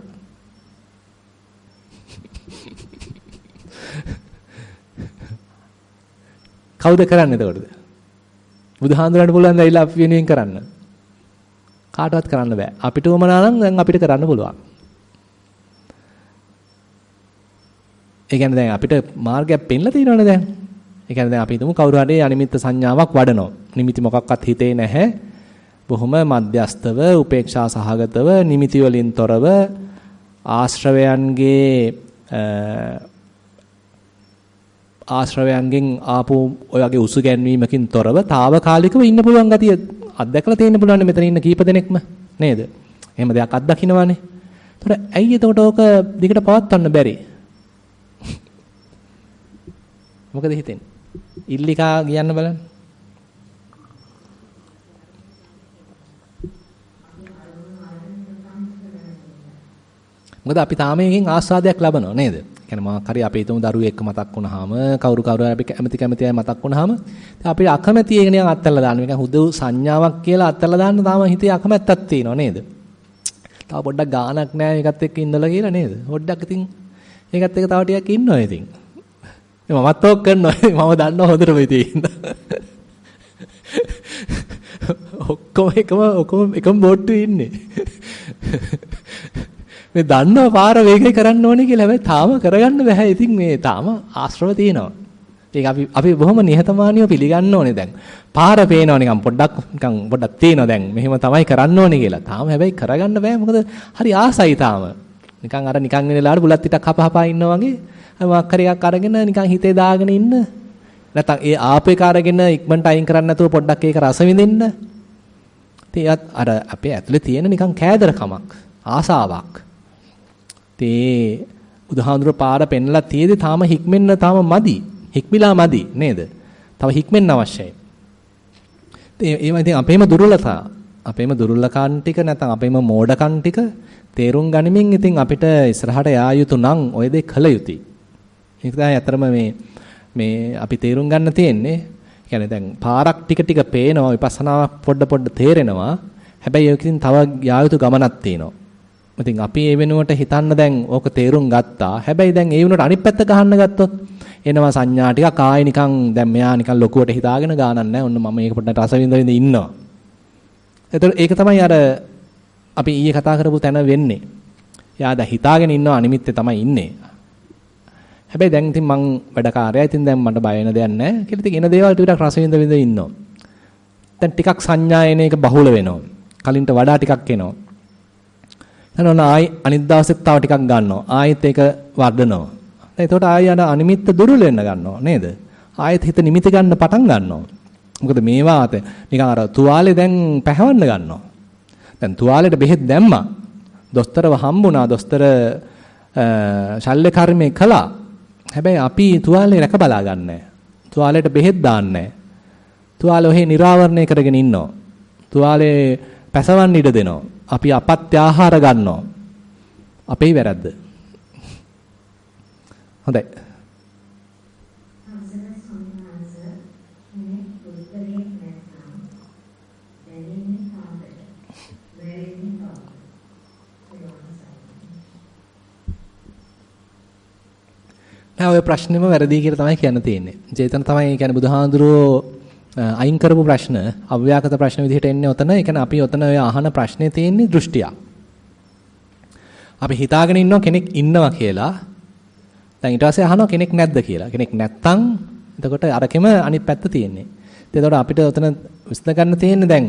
කවුද කරන්නේ එතකොටද? බුදුහාඳුරන්ට පුළුවන් ද ඇවිල්ලා අපි වෙනුවෙන් කරන්න? කාටවත් කරන්න බෑ. අපිට උවමනා නම් දැන් අපිට කරන්න පුළුවන්. ඒ කියන්නේ දැන් අපිට මාර්ගයක් පෙන්ලා තියෙනවනේ දැන්. ඒ කියන්නේ දැන් අපි හිතමු කවුරු හරි අනිමිත්ත සංඥාවක් වඩනවා. නිමිති මොකක්වත් හිතේ නැහැ. බොහොම මධ්‍යස්තව, උපේක්ෂා සහගතව, නිමිති වලින් තොරව ආශ්‍රවයන්ගෙන් ආපු ඔය වගේ උසු ගැන්වීමකින් තොරව తాවකාලිකව ඉන්න පුළුවන් ගතිය අත්දැකලා තියෙන්න පුළුවන් මෙතන ඉන්න කීප දෙනෙක්ම නේද? එහෙම දෙයක් අත්දකින්නවානේ. ඒතර ඇයි එතකොට ඕක දිගට පවත්වන්න බැරි? මොකද හිතෙන්නේ? ඉල්ලිකා කියන්න බලන්න. මොකද අපි තාම එකකින් ආස්වාදයක් ලබනවා නේද? කියන්නේ මොකක් හරි අපි හිතමු දරුවෙක් එක්ක මතක් වුණාම කවුරු හරි අපි කැමති අය මතක් වුණාම අපිට අකමැති ඒක නිකන් අත්හැරලා දාන්න. මේක හුදු සංඥාවක් කියලා අත්හැරලා දාන්න තාම හිතේ අකමැත්තක් තියෙනවා නේද? තව පොඩ්ඩක් ගානක් නැහැ මේකත් එක්ක ඉන්නලා කියලා නේද? පොඩ්ඩක් ඉතින් ඒකත් එක්ක තව ටිකක් ඉන්නවා ඉතින්. මමත් ඕක කරනවා. මම දන්නවා හොඳටම ඉතින්. ඔක්කොම එකම බෝට්ටුවේ ඉන්නේ. මේ දන්නව පාර වේගය කරන්න ඕනේ කියලා. හැබැයි තාම කරගන්න බෑ. ඉතින් මේ තාම ආශ්‍රව තියෙනවා. ඒක අපි බොහොම නිහතමානීව පිළිගන්න ඕනේ දැන්. පාර පේනවා නිකන් පොඩ්ඩක් තියෙනවා දැන්. මෙහෙම තමයි කරන්න ඕනේ කියලා. තාම හැබැයි කරගන්න බෑ. මොකද හරි ආසයි තාම. නිකන් වෙලාවට බුලත් ටිකක් හපහපා ඉන්නා වගේ මොකක් හරි එකක් අරගෙන නිකන් හිතේ දාගෙන ඉන්න. නැත්නම් ඒ ආපේ කාරගෙන ඉක්මනට අයින් කරන්න නැතුව පොඩ්ඩක් ඒක රස විඳින්න. ඉතින් අර අපේ ඇතුලේ තියෙන නිකන් කෑදරකමක්, ආසාවක්. ඒ බුදුහාඳුර පාර පෙන්ලා තියේදී තාම හික්මෙන්න තාම මදි. හික්මිලා මදි නේද? තව හික්මෙන්න අවශ්‍යයි. ඒවා ඉතින් අපේම දුර්වලකම් ටික නැත්නම් අපේම මෝඩකම් ටික තේරුම් ගනිමින් ඉතින් අපිට ඉස්සරහට යා යුතු නම් ඔය දේ කළ යුතුයි. ඒක තමයි අතරම මේ අපි තේරුම් ගන්න තියෙන්නේ. කියන්නේ දැන් පාරක් ටික ටික පේනවා විපස්සනාවක් පොඩ තේරෙනවා. හැබැයි ඒකකින් තව යා යුතු ගමනක් තියෙනවා. ඉතින් අපි ඒ වෙනුවට හිතන්න දැන් ඕක තේරුම් ගත්තා. හැබැයි දැන් ඒ වෙනුවට අනිත් පැත්ත ගහන්න ගත්තොත් එනවා සංඥා ටික ආයෙ නිකන් දැන් මෙයා නිකන් ලොකුවට හිතාගෙන ගානක් නැහැ. ඔන්න මම මේක පොඩ්ඩක් රස විඳ ඉන්නවා. ඒක තමයි අර අපි ඊයේ කතා කරපු තැන වෙන්නේ. එයා දැන් හිතාගෙන ඉන්නවා අනිමිත්තේ තමයි ඉන්නේ. හැබැයි දැන් ඉතින් මං වැඩකාරයා. ඉතින් දැන් මට බය වෙන දෙයක් නැහැ. කියලා ඉතින් එන දේවල් ටිකක් රස විඳ ඉන්නවා. දැන් ටිකක් සංඥා එන එක බහුල වෙනවා. කලින්ට වඩා ටිකක් එනවා. එතන ආයි අනිත් දවසෙත් තව ටිකක් ගන්නවා. ආයෙත් ඒක වර්ධනවා. දැන් එතකොට ආයි අර අනිමිත්ත දුර්වල වෙන්න ගන්නවා නේද? ආයෙත් හිත නිමිති ගන්න පටන් ගන්නවා. මොකද මේවාට නිකන් අර තුවාලේ දැන් පැහැවන්න ගන්නවා. දැන් තුවාලෙට බෙහෙත් දැම්මා. දොස්තරව හම්බුණා. දොස්තර ශල්‍ය කර්මේ කළා. හැබැයි අපි තුවාලේ රැක බලා ගන්නෑ. තුවාලෙට බෙහෙත් දාන්නේ නැහැ. තුවාලේ ඔහේ නිරාවරණය කරගෙන ඉන්නවා. තුවාලේ පැසවන්න ඉඩ දෙනවා. අපි අපත්‍ය ආහාර ගන්නවා. අපේ වැරද්ද. හොඳයි. නෑ ඔය ප්‍රශ්නේම වැරදි කියලා තමයි කියන්න තියෙන්නේ. ජේතන තමයි කියන්නේ බුදුහාඳුරෝ අයින් කරපු ප්‍රශ්න අව්‍යාකත ප්‍රශ්න විදිහට එන්නේ ඔතන. ඒ කියන්නේ අපි ඔතන ඔය අහන ප්‍රශ්නේ තියෙන්නේ දෘෂ්ටියක්. අපි හිතාගෙන ඉන්නවා කෙනෙක් ඉන්නවා කියලා. දැන් ඊට පස්සේ අහනවා කෙනෙක් නැද්ද කියලා. කෙනෙක් නැත්තම් එතකොට අරකෙම අනිත් පැත්ත තියෙන්නේ. එතකොට අපිට ඔතන විශ්ල ගන්න තියෙන්නේ දැන්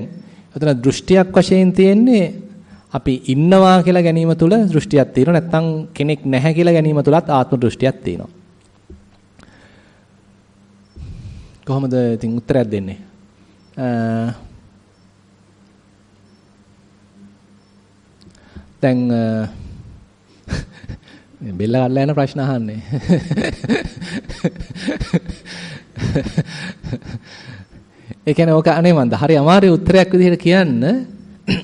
ඔතන දෘෂ්ටියක් වශයෙන් තියෙන්නේ අපි ඉන්නවා කියලා ගැනීම තුළ දෘෂ්ටියක් තියෙනවා. නැත්තම් කෙනෙක් නැහැ කියලා ගැනීම තුලත් ආත්ම දෘෂ්ටියක් තියෙනවා. කොහොමද ඉතින් උත්තරයක් දෙන්නේ? දැන් බෙල්ල ගල්ලා යන ප්‍රශ්න අහන්නේ. ඒ කියන්නේ ඕක අනේ මන්ද හරි අමාරු උත්තරයක් විදිහට කියන්න.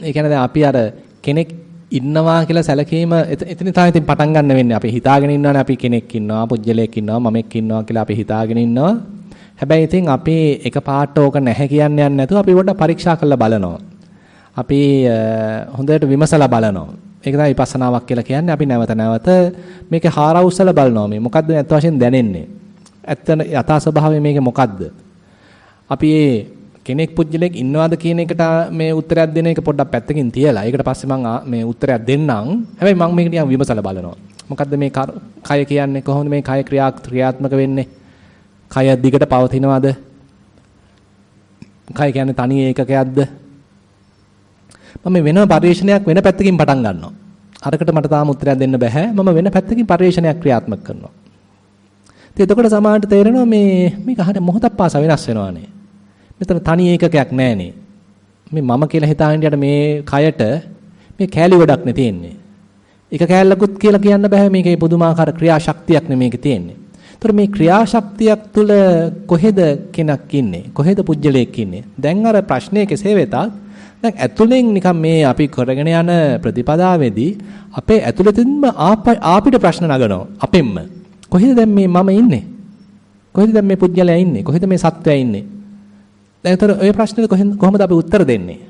ඒ කියන්නේ දැන් අපි අර කෙනෙක් ඉන්නවා කියලා සැලකීම එතන තමයි ඉතින් පටන් ගන්න වෙන්නේ. අපි හිතාගෙන ඉන්නවානේ අපි කෙනෙක් ඉන්නවා, පුජ්‍යලයක් ඉන්නවා, මමෙක් ඉන්නවා කියලා අපි හිතාගෙන ඉන්නවා. හැබැයි ඉතින් අපි එකපාරට ඕක නැහැ කියන්නේ යන්නේ නැතුව අපි පොඩ්ඩක් පරීක්ෂා කරලා බලනවා. අපි හොඳට විමසලා බලනවා. ඒක තමයි විපස්සනාවක් කියලා කියන්නේ. අපි නැවත නැවත මේකේ හාරවුස්සලා බලනවා. මේ මොකද්ද ඇත්ත වශයෙන් දැනෙන්නේ? ඇත්ත යථා ස්වභාවය මේකේ මොකද්ද? අපි කෙනෙක් පුජ්‍යලයක් ඉන්නවද කියන එකට මේ උත්තරයක් දෙන එක පොඩ්ඩක් පැත්තකින් තියලා ඒකට පස්සේ මම මේ උත්තරයක් දෙන්නම්. හැබැයි මම මේක නිකන් විමසලා බලනවා. මොකද්ද මේ කය කියන්නේ? කොහොමද මේ කය ක්‍රියාත්මක වෙන්නේ? කය දිගට පවතිනවද? කය කියන්නේ තනි ඒකකයක්ද? මම වෙන පරිශ්‍රණයක් වෙන පැත්තකින් පටන් ගන්නවා. අරකට මට තාම උත්තරයක් දෙන්න බෑ. මම වෙන පැත්තකින් පරිශ්‍රණයක් ක්‍රියාත්මක කරනවා. ඉතින් එතකොට සමාහට තේරෙනවා මේක හරිය මොහොතක් පාසා වෙනස් වෙනවානේ. මෙතන තනි ඒකකයක් නැහනේ. මේ මම කියලා හිතාගෙන ඉඳලා මේ කයට මේ කෑලි ගොඩක් නේ තියෙන්නේ. එක කෑල්ලකුත් කියලා කියන්න බෑ. මේකේ පුදුමාකාර ක්‍රියාශක්තියක් නේ මේකේ තියෙන්නේ. ඒතර මේ ක්‍රියාශක්තියක් තුල කොහෙද කෙනෙක් ඉන්නේ? කොහෙද පුජ්‍යලයක් ඉන්නේ? දැන් අර ප්‍රශ්නේ කෙසේ වෙතත් දැන් ඇතුලෙන් නිකන් මේ අපි කරගෙන යන ප්‍රතිපදාවේදී අපේ ඇතුළතින්ම ආපිට ප්‍රශ්න නගනවා. අපෙන්ම. කොහෙද දැන් මේ මම ඉන්නේ? කොහෙද දැන් මේ පුජ්‍යලයා ඉන්නේ? කොහෙද මේ සත්වයා ඉන්නේ? දැන් ඒතර ඔය ප්‍රශ්නෙට කොහොමද අපි උත්තර දෙන්නේ?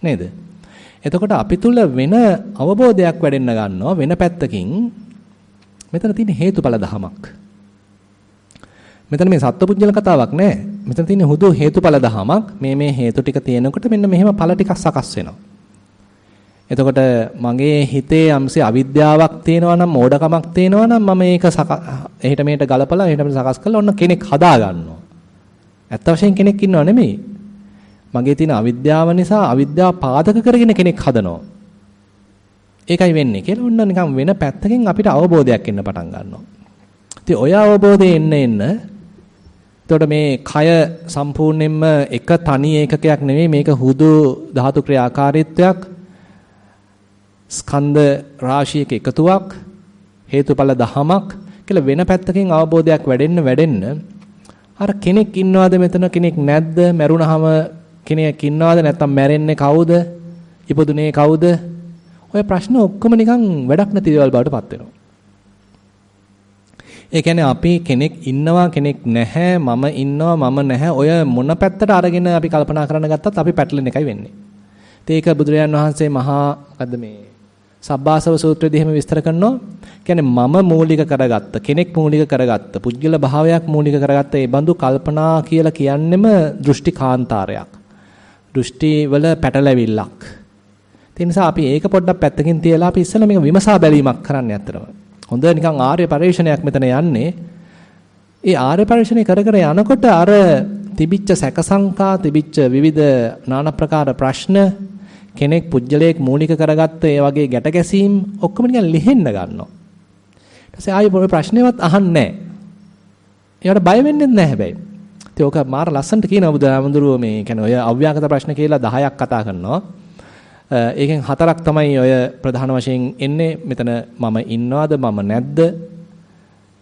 නේද? එතකොට අපි තුල වෙන අවබෝධයක් වැඩෙන්න ගන්නවා වෙන පැත්තකින්. මෙතන තියෙන හේතුඵල ධමයක්. මෙතන මේ සත්පුජ්‍යල කතාවක් නෑ. මෙතන තියෙන හුදු හේතුඵල ධමයක්. මේ හේතු ටික තියෙනකොට මෙන්න මෙහෙම ඵල ටිකක් සකස් වෙනවා. එතකොට මගේ හිතේ යම්සේ අවිද්‍යාවක් තියෙනවා නම් මෝඩකමක් තියෙනවා නම් මම මේක එහෙට මෙහෙට ගලපලා එහෙට මෙහෙට සකස් කරලා ඔන්න කෙනෙක් හදා ගන්නවා. ඇත්ත වශයෙන් කෙනෙක් ඉන්නව නෙමෙයි. මගේ තියෙන අවිද්‍යාව නිසා අවිද්‍යාව පාදක කරගෙන කෙනෙක් හදනවා. ඒකයි වෙන්නේ කියලා ඔන්න නිකන් වෙන පැත්තකින් අපිට අවබෝධයක් එන්න පටන් ගන්නවා. ඉතින් ඔය අවබෝධය එන්න එතකොට මේ කය සම්පූර්ණයෙන්ම එක තනි ඒකකයක් නෙමෙයි මේක හුදු ධාතු ක්‍රියාකාරීත්වයක් ස්කන්ධ රාශියක එකතුවක් හේතුඵල ධමයක් කියලා වෙන පැත්තකින් අවබෝධයක් වැඩෙන්න අර කෙනෙක් ඉන්නවද මෙතන කෙනෙක් නැද්ද මරුණාම කෙනෙක් ඉන්නවද නැත්නම් මැරෙන්නේ කවුද? ඉපදුනේ කවුද? ඔය ප්‍රශ්න ඔක්කොම නිකන් වැඩක් නැති දේවල් බවට පත් වෙනවා. ඒ කියන්නේ අපි කෙනෙක් ඉන්නවා කෙනෙක් නැහැ මම ඉන්නවා මම නැහැ ඔය මොන පැත්තට අරගෙන අපි කල්පනා කරන්න ගත්තත් අපි පැටලෙන එකයි වෙන්නේ. ඒක බුදුරජාන් වහන්සේ මහා මොකද්ද මේ සබ්බාසව සූත්‍රයේදී එහෙම විස්තර කරනවා. කියන්නේ මම මූලික කරගත්ත කෙනෙක් මූලික කරගත්ත පුද්ගල භාවයක් මූලික කරගත්ත ඒ බඳු කල්පනා කියලා කියන්නෙම දෘෂ්ටි කාන්තාරයක්. දෘෂ්ටි වල පැටලෙවිල්ලක්. ඒ නිසා අපි ඒක පොඩ්ඩක් පැත්තකින් තියලා අපි ඉස්සෙල්ලා මේක විමසා බැලීමක් කරන්න යතරම. හොඳ නිකන් ආර්ය පරිශ්‍රණයක් මෙතන යන්නේ. ඒ ආර්ය පරිශ්‍රණය කර කර යනකොට අර තිබිච්ච සැකසංකා තිබිච්ච විවිධ নানা ප්‍රකාර ප්‍රශ්න කෙනෙක් පුජ්‍යලයක් මූලික කරගත්ත ඒ වගේ ගැට ගැසීම් ඔක්කොම නිකන් ලිහෙන්න ගන්නවා. ඊට පස්සේ ආයෙ ඔය ප්‍රශ්නේවත් අහන්නේ නැහැ. ඒවට බය වෙන්නේ නැහැ හැබැයි. ඉතින් ඕක මාර ලස්සනට කියනවා බුදුහාමුදුරුවෝ මේ කියන්නේ ඔය අව්‍යාකත ප්‍රශ්න කියලා 10ක් කතා කරනවා. ඒකෙන් 4ක් තමයි ඔය ප්‍රධාන වශයෙන් එන්නේ. මෙතන මම ඉන්නවද මම නැද්ද?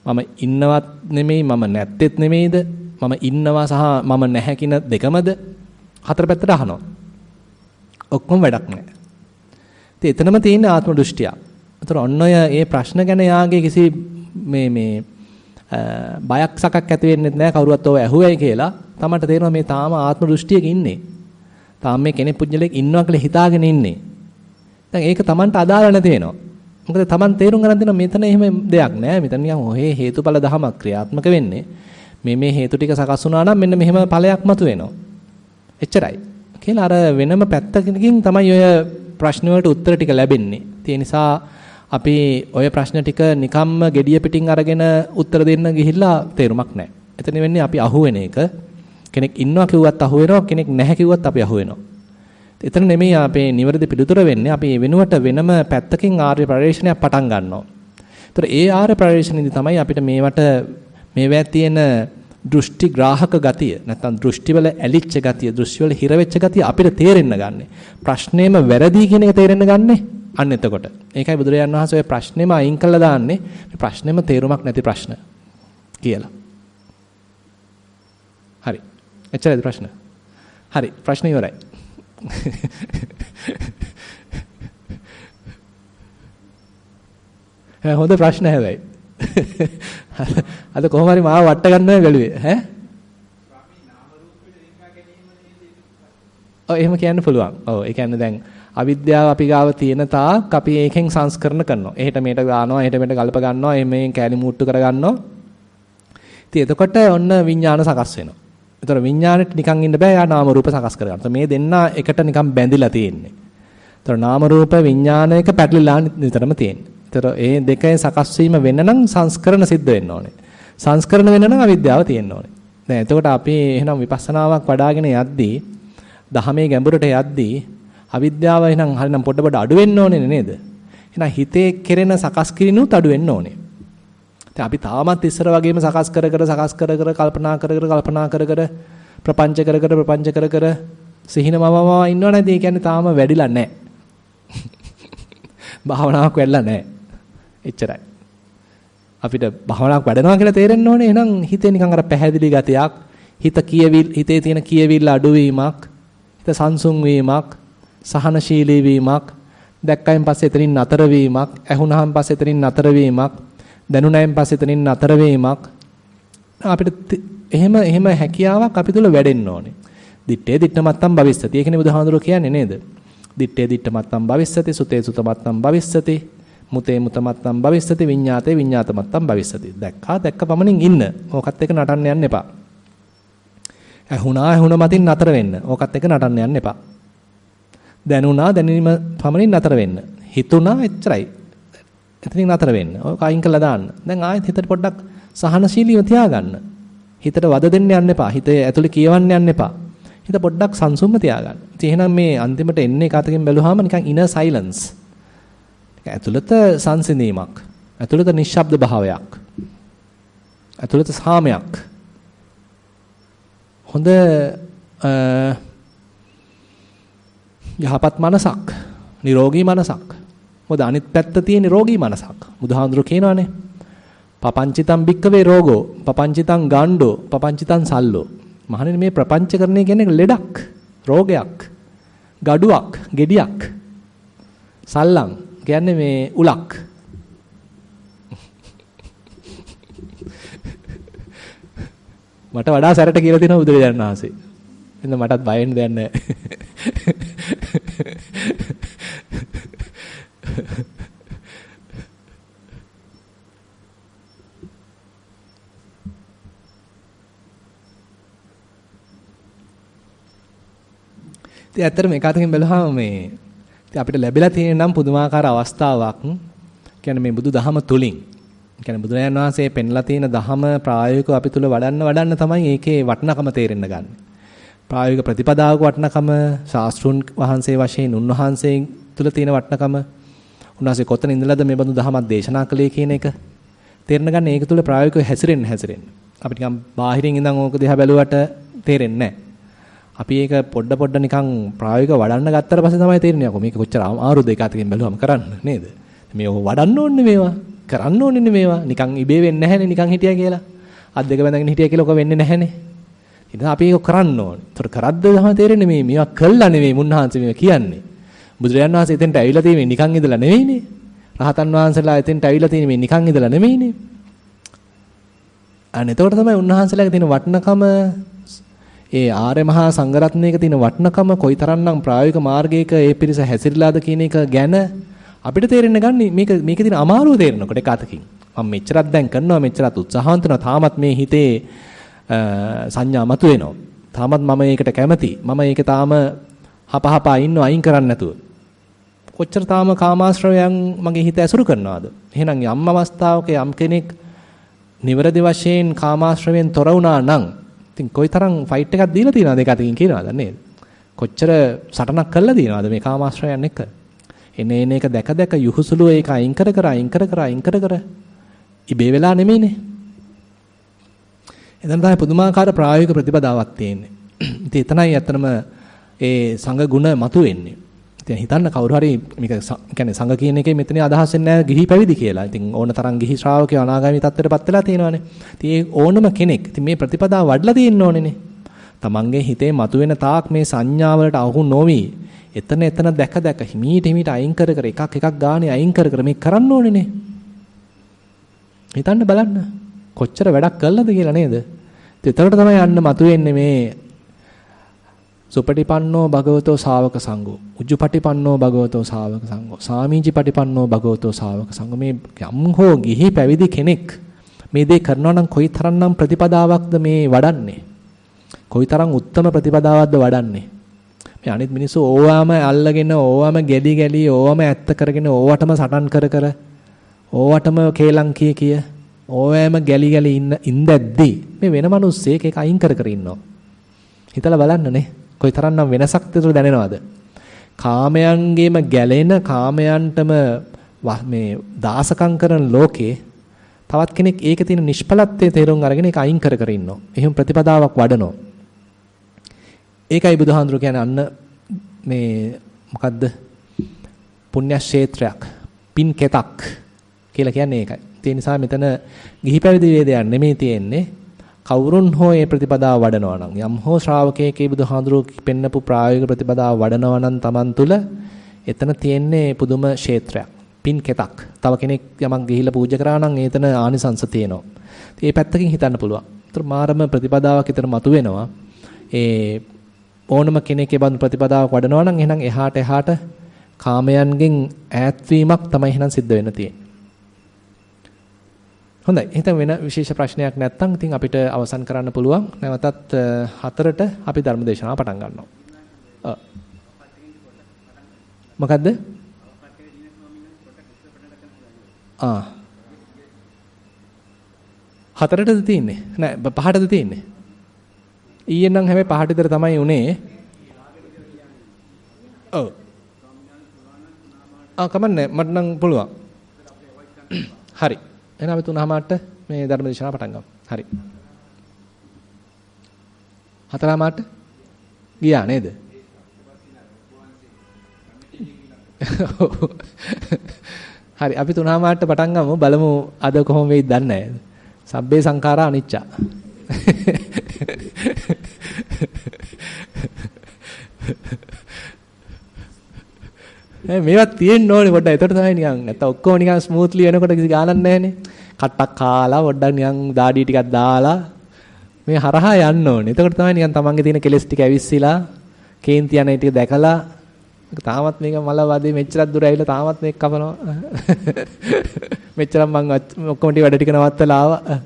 මම ඉන්නවත් නෙමෙයි මම නැත්තේත් නෙමෙයිද? මම ඉන්නවා සහ මම නැහැ කියන දෙකමද? 4 පැත්තට අහනවා. ඔක්කොම වැඩක් නැහැ. ඉතින් එතනම තියෙන ආත්ම දෘෂ්ටිය. ඒතර ඔන්න ඔය මේ ප්‍රශ්න ගැන යාගේ කිසි මේ බයක් සකක් ඇති වෙන්නේ නැහැ කවුරුවත් ඔය ඇහුවයි කියලා. තමන්ට තේරෙනවා මේ තාම ආත්ම දෘෂ්ටියක ඉන්නේ. තාම මේ කෙනෙක් පුජ්‍යලෙක් ඉන්නවා කියලා හිතාගෙන ඉන්නේ. දැන් ඒක තමන්ට අදාළ නැති වෙනවා. මොකද තමන් තේරුම් ගන්න දෙනවා මෙතන එහෙම දෙයක් නෑ. මෙතන නිකන් ඔහේ හේතුඵල ධමයක් ක්‍රියාත්මක වෙන්නේ. මේ හේතු ටික සකස් වුණා නම් මෙන්න මෙහෙම ඵලයක් මතුවෙනවා. එච්චරයි. කියලා අර වෙනම පැත්තකින් තමයි ඔය ප්‍රශ්න වලට උත්තර ටික ලැබෙන්නේ. ඒ නිසා අපි ඔය ප්‍රශ්න ටික නිකම්ම gediya පිටින් අරගෙන උත්තර දෙන්න ගිහිල්ලා තේරුමක් නැහැ. එතන වෙන්නේ අපි අහුවෙන එක. කෙනෙක් ඉන්නවා කිව්වත් අහුවෙනවා, කෙනෙක් නැහැ කිව්වත් අපි අහුවෙනවා. එතන නෙමෙයි අපේ නිවැරදි පිළිතුර වෙන්නේ. අපි වෙනුවට වෙනම පැත්තකින් ආර්ය පරිශ්‍රණයක් පටන් ගන්නවා. ඒතර ඒ ආර්ය පරිශ්‍රණෙදි තමයි අපිට මේවට මේවැ තියෙන දෘෂ්ටි ග්‍රාහක ගතිය නැත්නම් දෘෂ්ටි වල ඇලිච්ච ගතිය, දෘෂ්ටි වල හිර වෙච්ච ගතිය අපිට තේරෙන්න ගන්නෙ. ප්‍රශ්නේම වැරදි කියන එක තේරෙන්න ගන්නෙ. අන්න එතකොට. ඒකයි බුදුරජාණන් වහන්සේ ඔය ප්‍රශ්නේම අයින් කළා දාන්නේ. මේ ප්‍රශ්නේම තේරුමක් නැති ප්‍රශ්න කියලා. හරි. එච්චරයි ප්‍රශ්න. හරි. ප්‍රශ්න ඉවරයි. හොඳ ප්‍රශ්න හැබැයි. අද කොහොම හරි මාව වට ගන්නයි බැලුවේ ඈ. ඔව් එහෙම කියන්න පුළුවන්. ඔව් ඒ කියන්නේ දැන් අවිද්‍යාව අපි ගාව තියෙන තාක් අපි ඒකෙන් සංස්කරණ කරනවා. එහෙට මෙහෙට ගන්නවා, එහෙට මෙහෙට ගල්ප ගන්නවා, එහෙම කැලි මුට්ටු කර ගන්නවා. ඉතින් එතකොට ඔන්න විඥාන සකස් වෙනවා. ඒතර විඥානෙට නිකන් ඉන්න බෑ. යා නාම රූප සකස් කර ගන්න. මේ දෙන්න එකට නිකන් බැඳිලා තියෙන්නේ. ඒතර නාම රූප විඥානයක පැටලිලා නිතරම තියෙන්නේ. ඒතර ඒ දෙකේ සකස් වීම වෙන්න නම් සංස්කරණ සිද්ධ වෙන්න ඕනේ. සංස්කරණ වෙන්න නම් අවිද්‍යාව තියෙන්න ඕනේ. දැන් එතකොට අපි එහෙනම් විපස්සනාවක් වඩ아가ගෙන යද්දී දහමේ ගැඹුරට යද්දී අවිද්‍යාව එහෙනම් හරිනම් පොඩ අඩු වෙන්න ඕනේ නේද? එහෙනම් හිතේ කෙරෙන සකස් කිරීනුත් අඩු වෙන්න ඕනේ. දැන් අපි තාමත් ඉස්සර වගේම සකස් කර කල්පනා කර ප්‍රපංච කර සිහිනමමම ඉන්නව නේද? ඒ කියන්නේ තාම වැඩිලා නැහැ. භාවනාවක් වැඩිලා නැහැ. එච්චරයි. අපිට භාවනාවක් වැඩනවා කියලා තේරෙන්න ඕනේ. එහෙනම් හිතේ නිකන් අර පැහැදිලි ගතියක්, හිතේ තියෙන කියවිල්ල අඩුවීමක්, හිත සංසුන් වීමක්, සහනශීලී වීමක්, දැක්කයින් පස්සේ එතනින් නතර වීමක්, ඇහුණාන් පස්සේ එතනින් නතර වීමක්, දැනුණයින් පස්සේ එතනින් නතර වීමක් අපිට එහෙම හැකියාවක් අපි තුල වැඩෙන්න ඕනේ. දිත්තේ දිත්තමත්තම් භවිස්සති. ඒකනේ බුදුහාමුදුරුවෝ කියන්නේ නේද? දිත්තේ දිත්තමත්තම් භවිස්සති, සුතේ සුතමත්තම් භවිස්සති, මුතේ මුතමත්තම් භවිස්සති, විඤ්ඤාතේ විඤ්ඤාතමත්තම් භවිස්සති. දැක්ක පමණින් ඉන්න. ඕකත් එක නටන්න යන්න එපා. ඇහුණ මතින් නතර වෙන්න. ඕකත් එක නටන්න යන්න එපා. දැනුණා දැනීම පමණින් නතර වෙන්න. හිතුණා එච්චරයි. එතනින් නතර වෙන්න. ඔක අයින් කළා දාන්න. දැන් ආයෙත් හිතට පොඩ්ඩක් සහනශීලීව තියාගන්න. හිතට වද දෙන්න යන්න එපා. හිතේ ඇතුලේ කියවන්න යන්න එපා. හිත පොඩ්ඩක් සංසුම්ම තියාගන්න. ඉතින් එහෙනම් මේ අන්තිමට එන්නේ එකතකින් බැලුවාම නිකන් inner silence. ඇතුළත සංසිඳීමක්. ඇතුළත නිශ්ශබ්ද භාවයක්. ඇතුළත සාමයක්. හොඳ යහපත් මනසක්. නිරෝගී මනසක්. මොකද අනිත් පැත්ත තියෙන රෝගී මනසක්. බුදුහාඳුර කියනවානේ. පපංචිතං භික්කවේ රෝගෝ, පපංචිතං ගණ්ඩෝ, පපංචිතං සල්ලෝ. මහණෙනි මේ ප්‍රපංචකරණය කියන්නේ ලෙඩක්. රෝගයක්, gaduwak, gediyak, සල්ලම් කියන්නේ මේ උලක්. මට වඩා සැරට කියලා තියෙනවා බුදුරජාණන් වහන්සේ. එන්න මටත් බය වෙන්න දෙයක් නැහැ. ඉතින් ඇත්තටම එක අතකින් බැලුවාම මේ ඉතින් අපිට ලැබිලා තියෙන නම් පුදුමාකාර අවස්ථාවක්. කියන්නේ මේ බුදු දහම තුලින්. කියන්නේ බුදුරජාණන් වහන්සේ පෙන්ලා තියෙන දහම ප්‍රායෝගිකව අපි තුල වඩන්න තමයි ඒකේ වටිනකම තේරෙන්න ගන්න. ප්‍රායෝගික ප්‍රතිපදාවක වටිනකම, ශාස්ත්‍රුන් වහන්සේ වශයෙන් උන්වහන්සේ තුල තියෙන වටිනකම, උන්වහන්සේ කොතන ඉඳලාද මේ බඳු දහමක් දේශනා කළේ කියන එක තේරෙන්න ගන්න. ඒක තුල ප්‍රායෝගිකව හැසිරෙන්න. අපිට නිකන් බාහිරින් ඉඳන් ඕක දිහා බැලුවට තේරෙන්නේ නැහැ. අපි ඒක පොඩ නිකන් ප්‍රායෝගිකව වඩන්න ගත්තට පස්සේ තමයි තේරෙන්නේ මේක කොච්චර ආරුද එක අතකින් බැලුවම කරන්න නේද? මේ වඩන්න ඕනේ මේවා. කරන්න ඕනේ මේවා. නිකන් ඉබේ වෙන්නේ නැහැනේ නිකන් හිටියා කියලා. අත් දෙක බැඳගෙන හිටියා කියලා ඔක වෙන්නේ නැහැනේ. ඉතින් අපි ඒක කරන්න ඕනේ. ඒතර කරද්ද තමයි තේරෙන්නේ මේ මේවා කළා නෙවෙයි මුන්වහන්සේ මේවා කියන්නේ. බුදුරජාණන් වහන්සේ එතෙන්ට ඇවිල්ලා තියෙන්නේ නිකන් ඉඳලා නෙවෙයිනේ. රහතන් වහන්සේලා එතෙන්ට ඇවිල්ලා තියෙන්නේ මේ නිකන් ඉඳලා නෙවෙයිනේ. අන්න එතකොට තමයි උන්වහන්සේලාගේ තියෙන වටිනකම, ඒ ආර්ය මහා සංඝරත්නයක තියෙන වටිනකම කොයිතරම්නම් ප්‍රායෝගික මාර්ගයක ඒ පිරිස හැසිරලාද කියන එක ගැන අපිට තේරෙන්න ගන්න මේකේ තියෙන අමාරුව තේරෙනකොට එක අතකින් මම මෙච්චරක් දැන් කරනවා, මෙච්චරක් උත්සාහවන්ත වෙනවා, තාමත් මේ හිතේ සංඥා මතුවෙනවා, තාමත් මම ඒකට කැමති, මම ඒක තාම හපහපා ඉන්නව අයින් කරන්නේ නැතුව කොච්චර තාම කාමාශ්‍රවයන් මගේ හිත ඇසුරු කරනවද? එහෙනම් යම් අවස්ථාවක යම් කෙනෙක් නිවැරදි වශයෙන් කාමාශ්‍රවයෙන් තොර වුණා නම් ඉතින් කොයිතරම් ෆයිට් එකක් දීලා තියෙනවද ඒක අතකින් කියනවද නේද? කොච්චර සටනක් කළා තියෙනවද මේ කාමාශ්‍රයයන් එක්ක? එන එක දැක යහුසුලුව ඒක අයින් කර ඉබේ වෙලා නෙමෙයිනේ. එතන තමයි පුදුමාකාර ප්‍රායෝගික ප්‍රතිපදාවක් තියෙන්නේ. ඉතින් එතනයි ඇත්තනම ඒ සංඝ ගුණ මතුවෙන්නේ. ඉතින් හිතන්න කවුරු හරි මේක කියන්නේ සංඝ කියන එකේ මෙතන අදහස් වෙන්නේ නැහැ ගිහි පැවිදි කියලා. ඉතින් ඕන තරම් ගිහි ශ්‍රාවකයෝ අනාගාමී තත්ත්වයටපත් වෙලා තියෙනවානේ. ඉතින් ඒ ඕනම කෙනෙක් ඉතින් මේ ප්‍රතිපදාව වඩලා තියෙන්න ඕනේනේ. තමන්ගේ හිතේ මතුවෙන තාක් මේ සංඥාවලට අහු නොවි එතන දැක හිමීට අයින් කර එකක් ගානේ අයින් කර මේ කරන්න ඕනේනේ. හිතන්න බලන්න කොච්චර වැඩක් කළාද කියලා නේද? එතකොට තමයි යන්න මතුවෙන්නේ මේ සුපටිපන්නෝ භගවතෝ ශාවක සංඝෝ, උජ්ජුපටිපන්නෝ භගවතෝ ශාවක සංඝෝ, සාමීචිපටිපන්නෝ භගවතෝ ශාවක සංඝෝ. මේ යම් හෝ ගිහි පැවිදි කෙනෙක් මේ දේ කරනවා නම් කොයිතරම්නම් ප්‍රතිපදාවක්ද මේ වඩන්නේ? කොයිතරම් උත්තම ප්‍රතිපදාවක්ද වඩන්නේ? මේ අනිත් මිනිස්සු ඕවාම අල්ලගෙන ඕවාම ගැලි ඕවාම ඇත්ත කරගෙන ඕවටම සටන් කර ඕවටම කේලම් කිය ඕවෑම ගැලි ඉඳද්දී මේ වෙන මිනිස්සෙක් ඒක අයින් කර ඉන්නවා. හිතලා බලන්නනේ කොයිතරම්නම් වෙනසක් දෙතර දැනෙනවද? කාමයන්ගේම ගැලෙන කාමයන්ටම මේ දාසකම් කරන ලෝකේ තවත් කෙනෙක් ඒකේ තියෙන නිෂ්ඵලත්වයේ තේරුම් අරගෙන ඒක අයින් කර ඉන්නවා. එහෙම ප්‍රතිපදාවක් වඩනවා. ඒකයි බුදුහාඳුර කියන්නේ අන්න මේ මොකද්ද? පුණ්‍ය ක්ෂේත්‍රයක්, පින් කෙතක් කියලා කියන්නේ ඒකයි. ඒ නිසා මෙතන ගිහි පැවිදි වේදයක් නෙමෙයි තියෙන්නේ. කවුරුන් හෝ මේ ප්‍රතිපදාව වඩනවා නම් යම් හෝ ශ්‍රාවකයෙක් මේ බුදුහාඳුර පෙන්නපු ප්‍රායෝගික ප්‍රතිපදාව වඩනවා නම් Taman තුල එතන තියෙන්නේ පුදුම ක්ෂේත්‍රයක්, පින් කෙතක්. තව කෙනෙක් යමක් ගිහිලා පූජා කරා නම් එතන ආනිසංස තියෙනවා. ඒ පැත්තකින් හිතන්න පුළුවන්. ඒතර මාරම ප්‍රතිපදාවක් ඊතර මතුවෙනවා. ඒ ඕනම කෙනෙක් ඒ බඳු ප්‍රතිපදාවක් වඩනවා නම් එහෙනම් එහාට කාමයන්ගෙන් ඈත්වීමක් තමයි එහෙනම් සිද්ධ වෙන්න තියෙන්නේ. හොඳයි. එහෙනම් වෙන විශේෂ ප්‍රශ්නයක් නැත්නම් ඉතින් අපිට අවසන් කරන්න පුළුවන්. නැවතත් 4ට අපි ධර්ම දේශනාව පටන් ගන්නවා. මොකද්ද? ආ 4ටද තියෙන්නේ? නෑ 5ටද තියෙන්නේ? ඊයේ නම් හැබැයි 5ට විතර තමයි උනේ. ඔව්. කමන්නේ මට නම් පුළුවන්. හරි. එහෙනම් අපි 3:00ට මේ ධර්ම දේශනාව පටන් ගමු. හරි. 4:00ට ගියා නේද? හරි අපි 3:00ට පටන් ගමු. බලමු අද කොහොම වෙයිද දන්නේ නැහැ. සබ්බේ සංඛාරා අනිච්චා. මේවත් තියෙන්න ඕනේ පොඩ්ඩක්. ඒතකොට තමයි නිකන් නැත්නම් ඔක්කොම නිකන් ස්මූත්ලි වෙනකොට කිසි ගානක් නැහැනේ. කට්ටක් කාලා පොඩ්ඩක් නිකන් දාඩිය ටිකක් දාලා මේ හරහා යන්න ඕනේ. එතකොට තමයි නිකන් තමන්ගේ තියෙන කෙලස් ටික ඇවිස්සීලා කේන්ති යන ටික දැකලා තාමත් මේක මල වදේ මෙච්චරක් දුර ඇවිල්ලා තාමත් මේක කපනවා. මෙච්චරක් මං ඔක්කොම ටික වැඩ ටික නවත්තලා ආවා.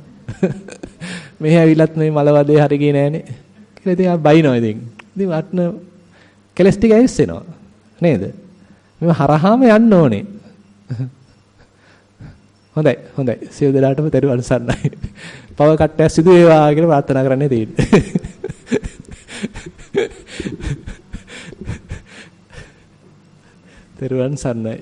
මෙහෙ ඇවිල්ලත් මේ මල වදේ හරි ගියේ නෑනේ. කියලා ඉතින් ආ බයිනවා ඉතින්. ඉතින් වටන කෙලස් ටික ඇවිස්සෙනවා. නේද? මේ හරහාම යන්න ඕනේ. හොඳයි හොඳයි. සියලු දෙනාටම තෙරුවන් සරණයි. පව කට්ටයක් සිදු වේවා කියලා ප්‍රාර්ථනා කරන්නේ තියෙන්නේ. තෙරුවන් සරණයි.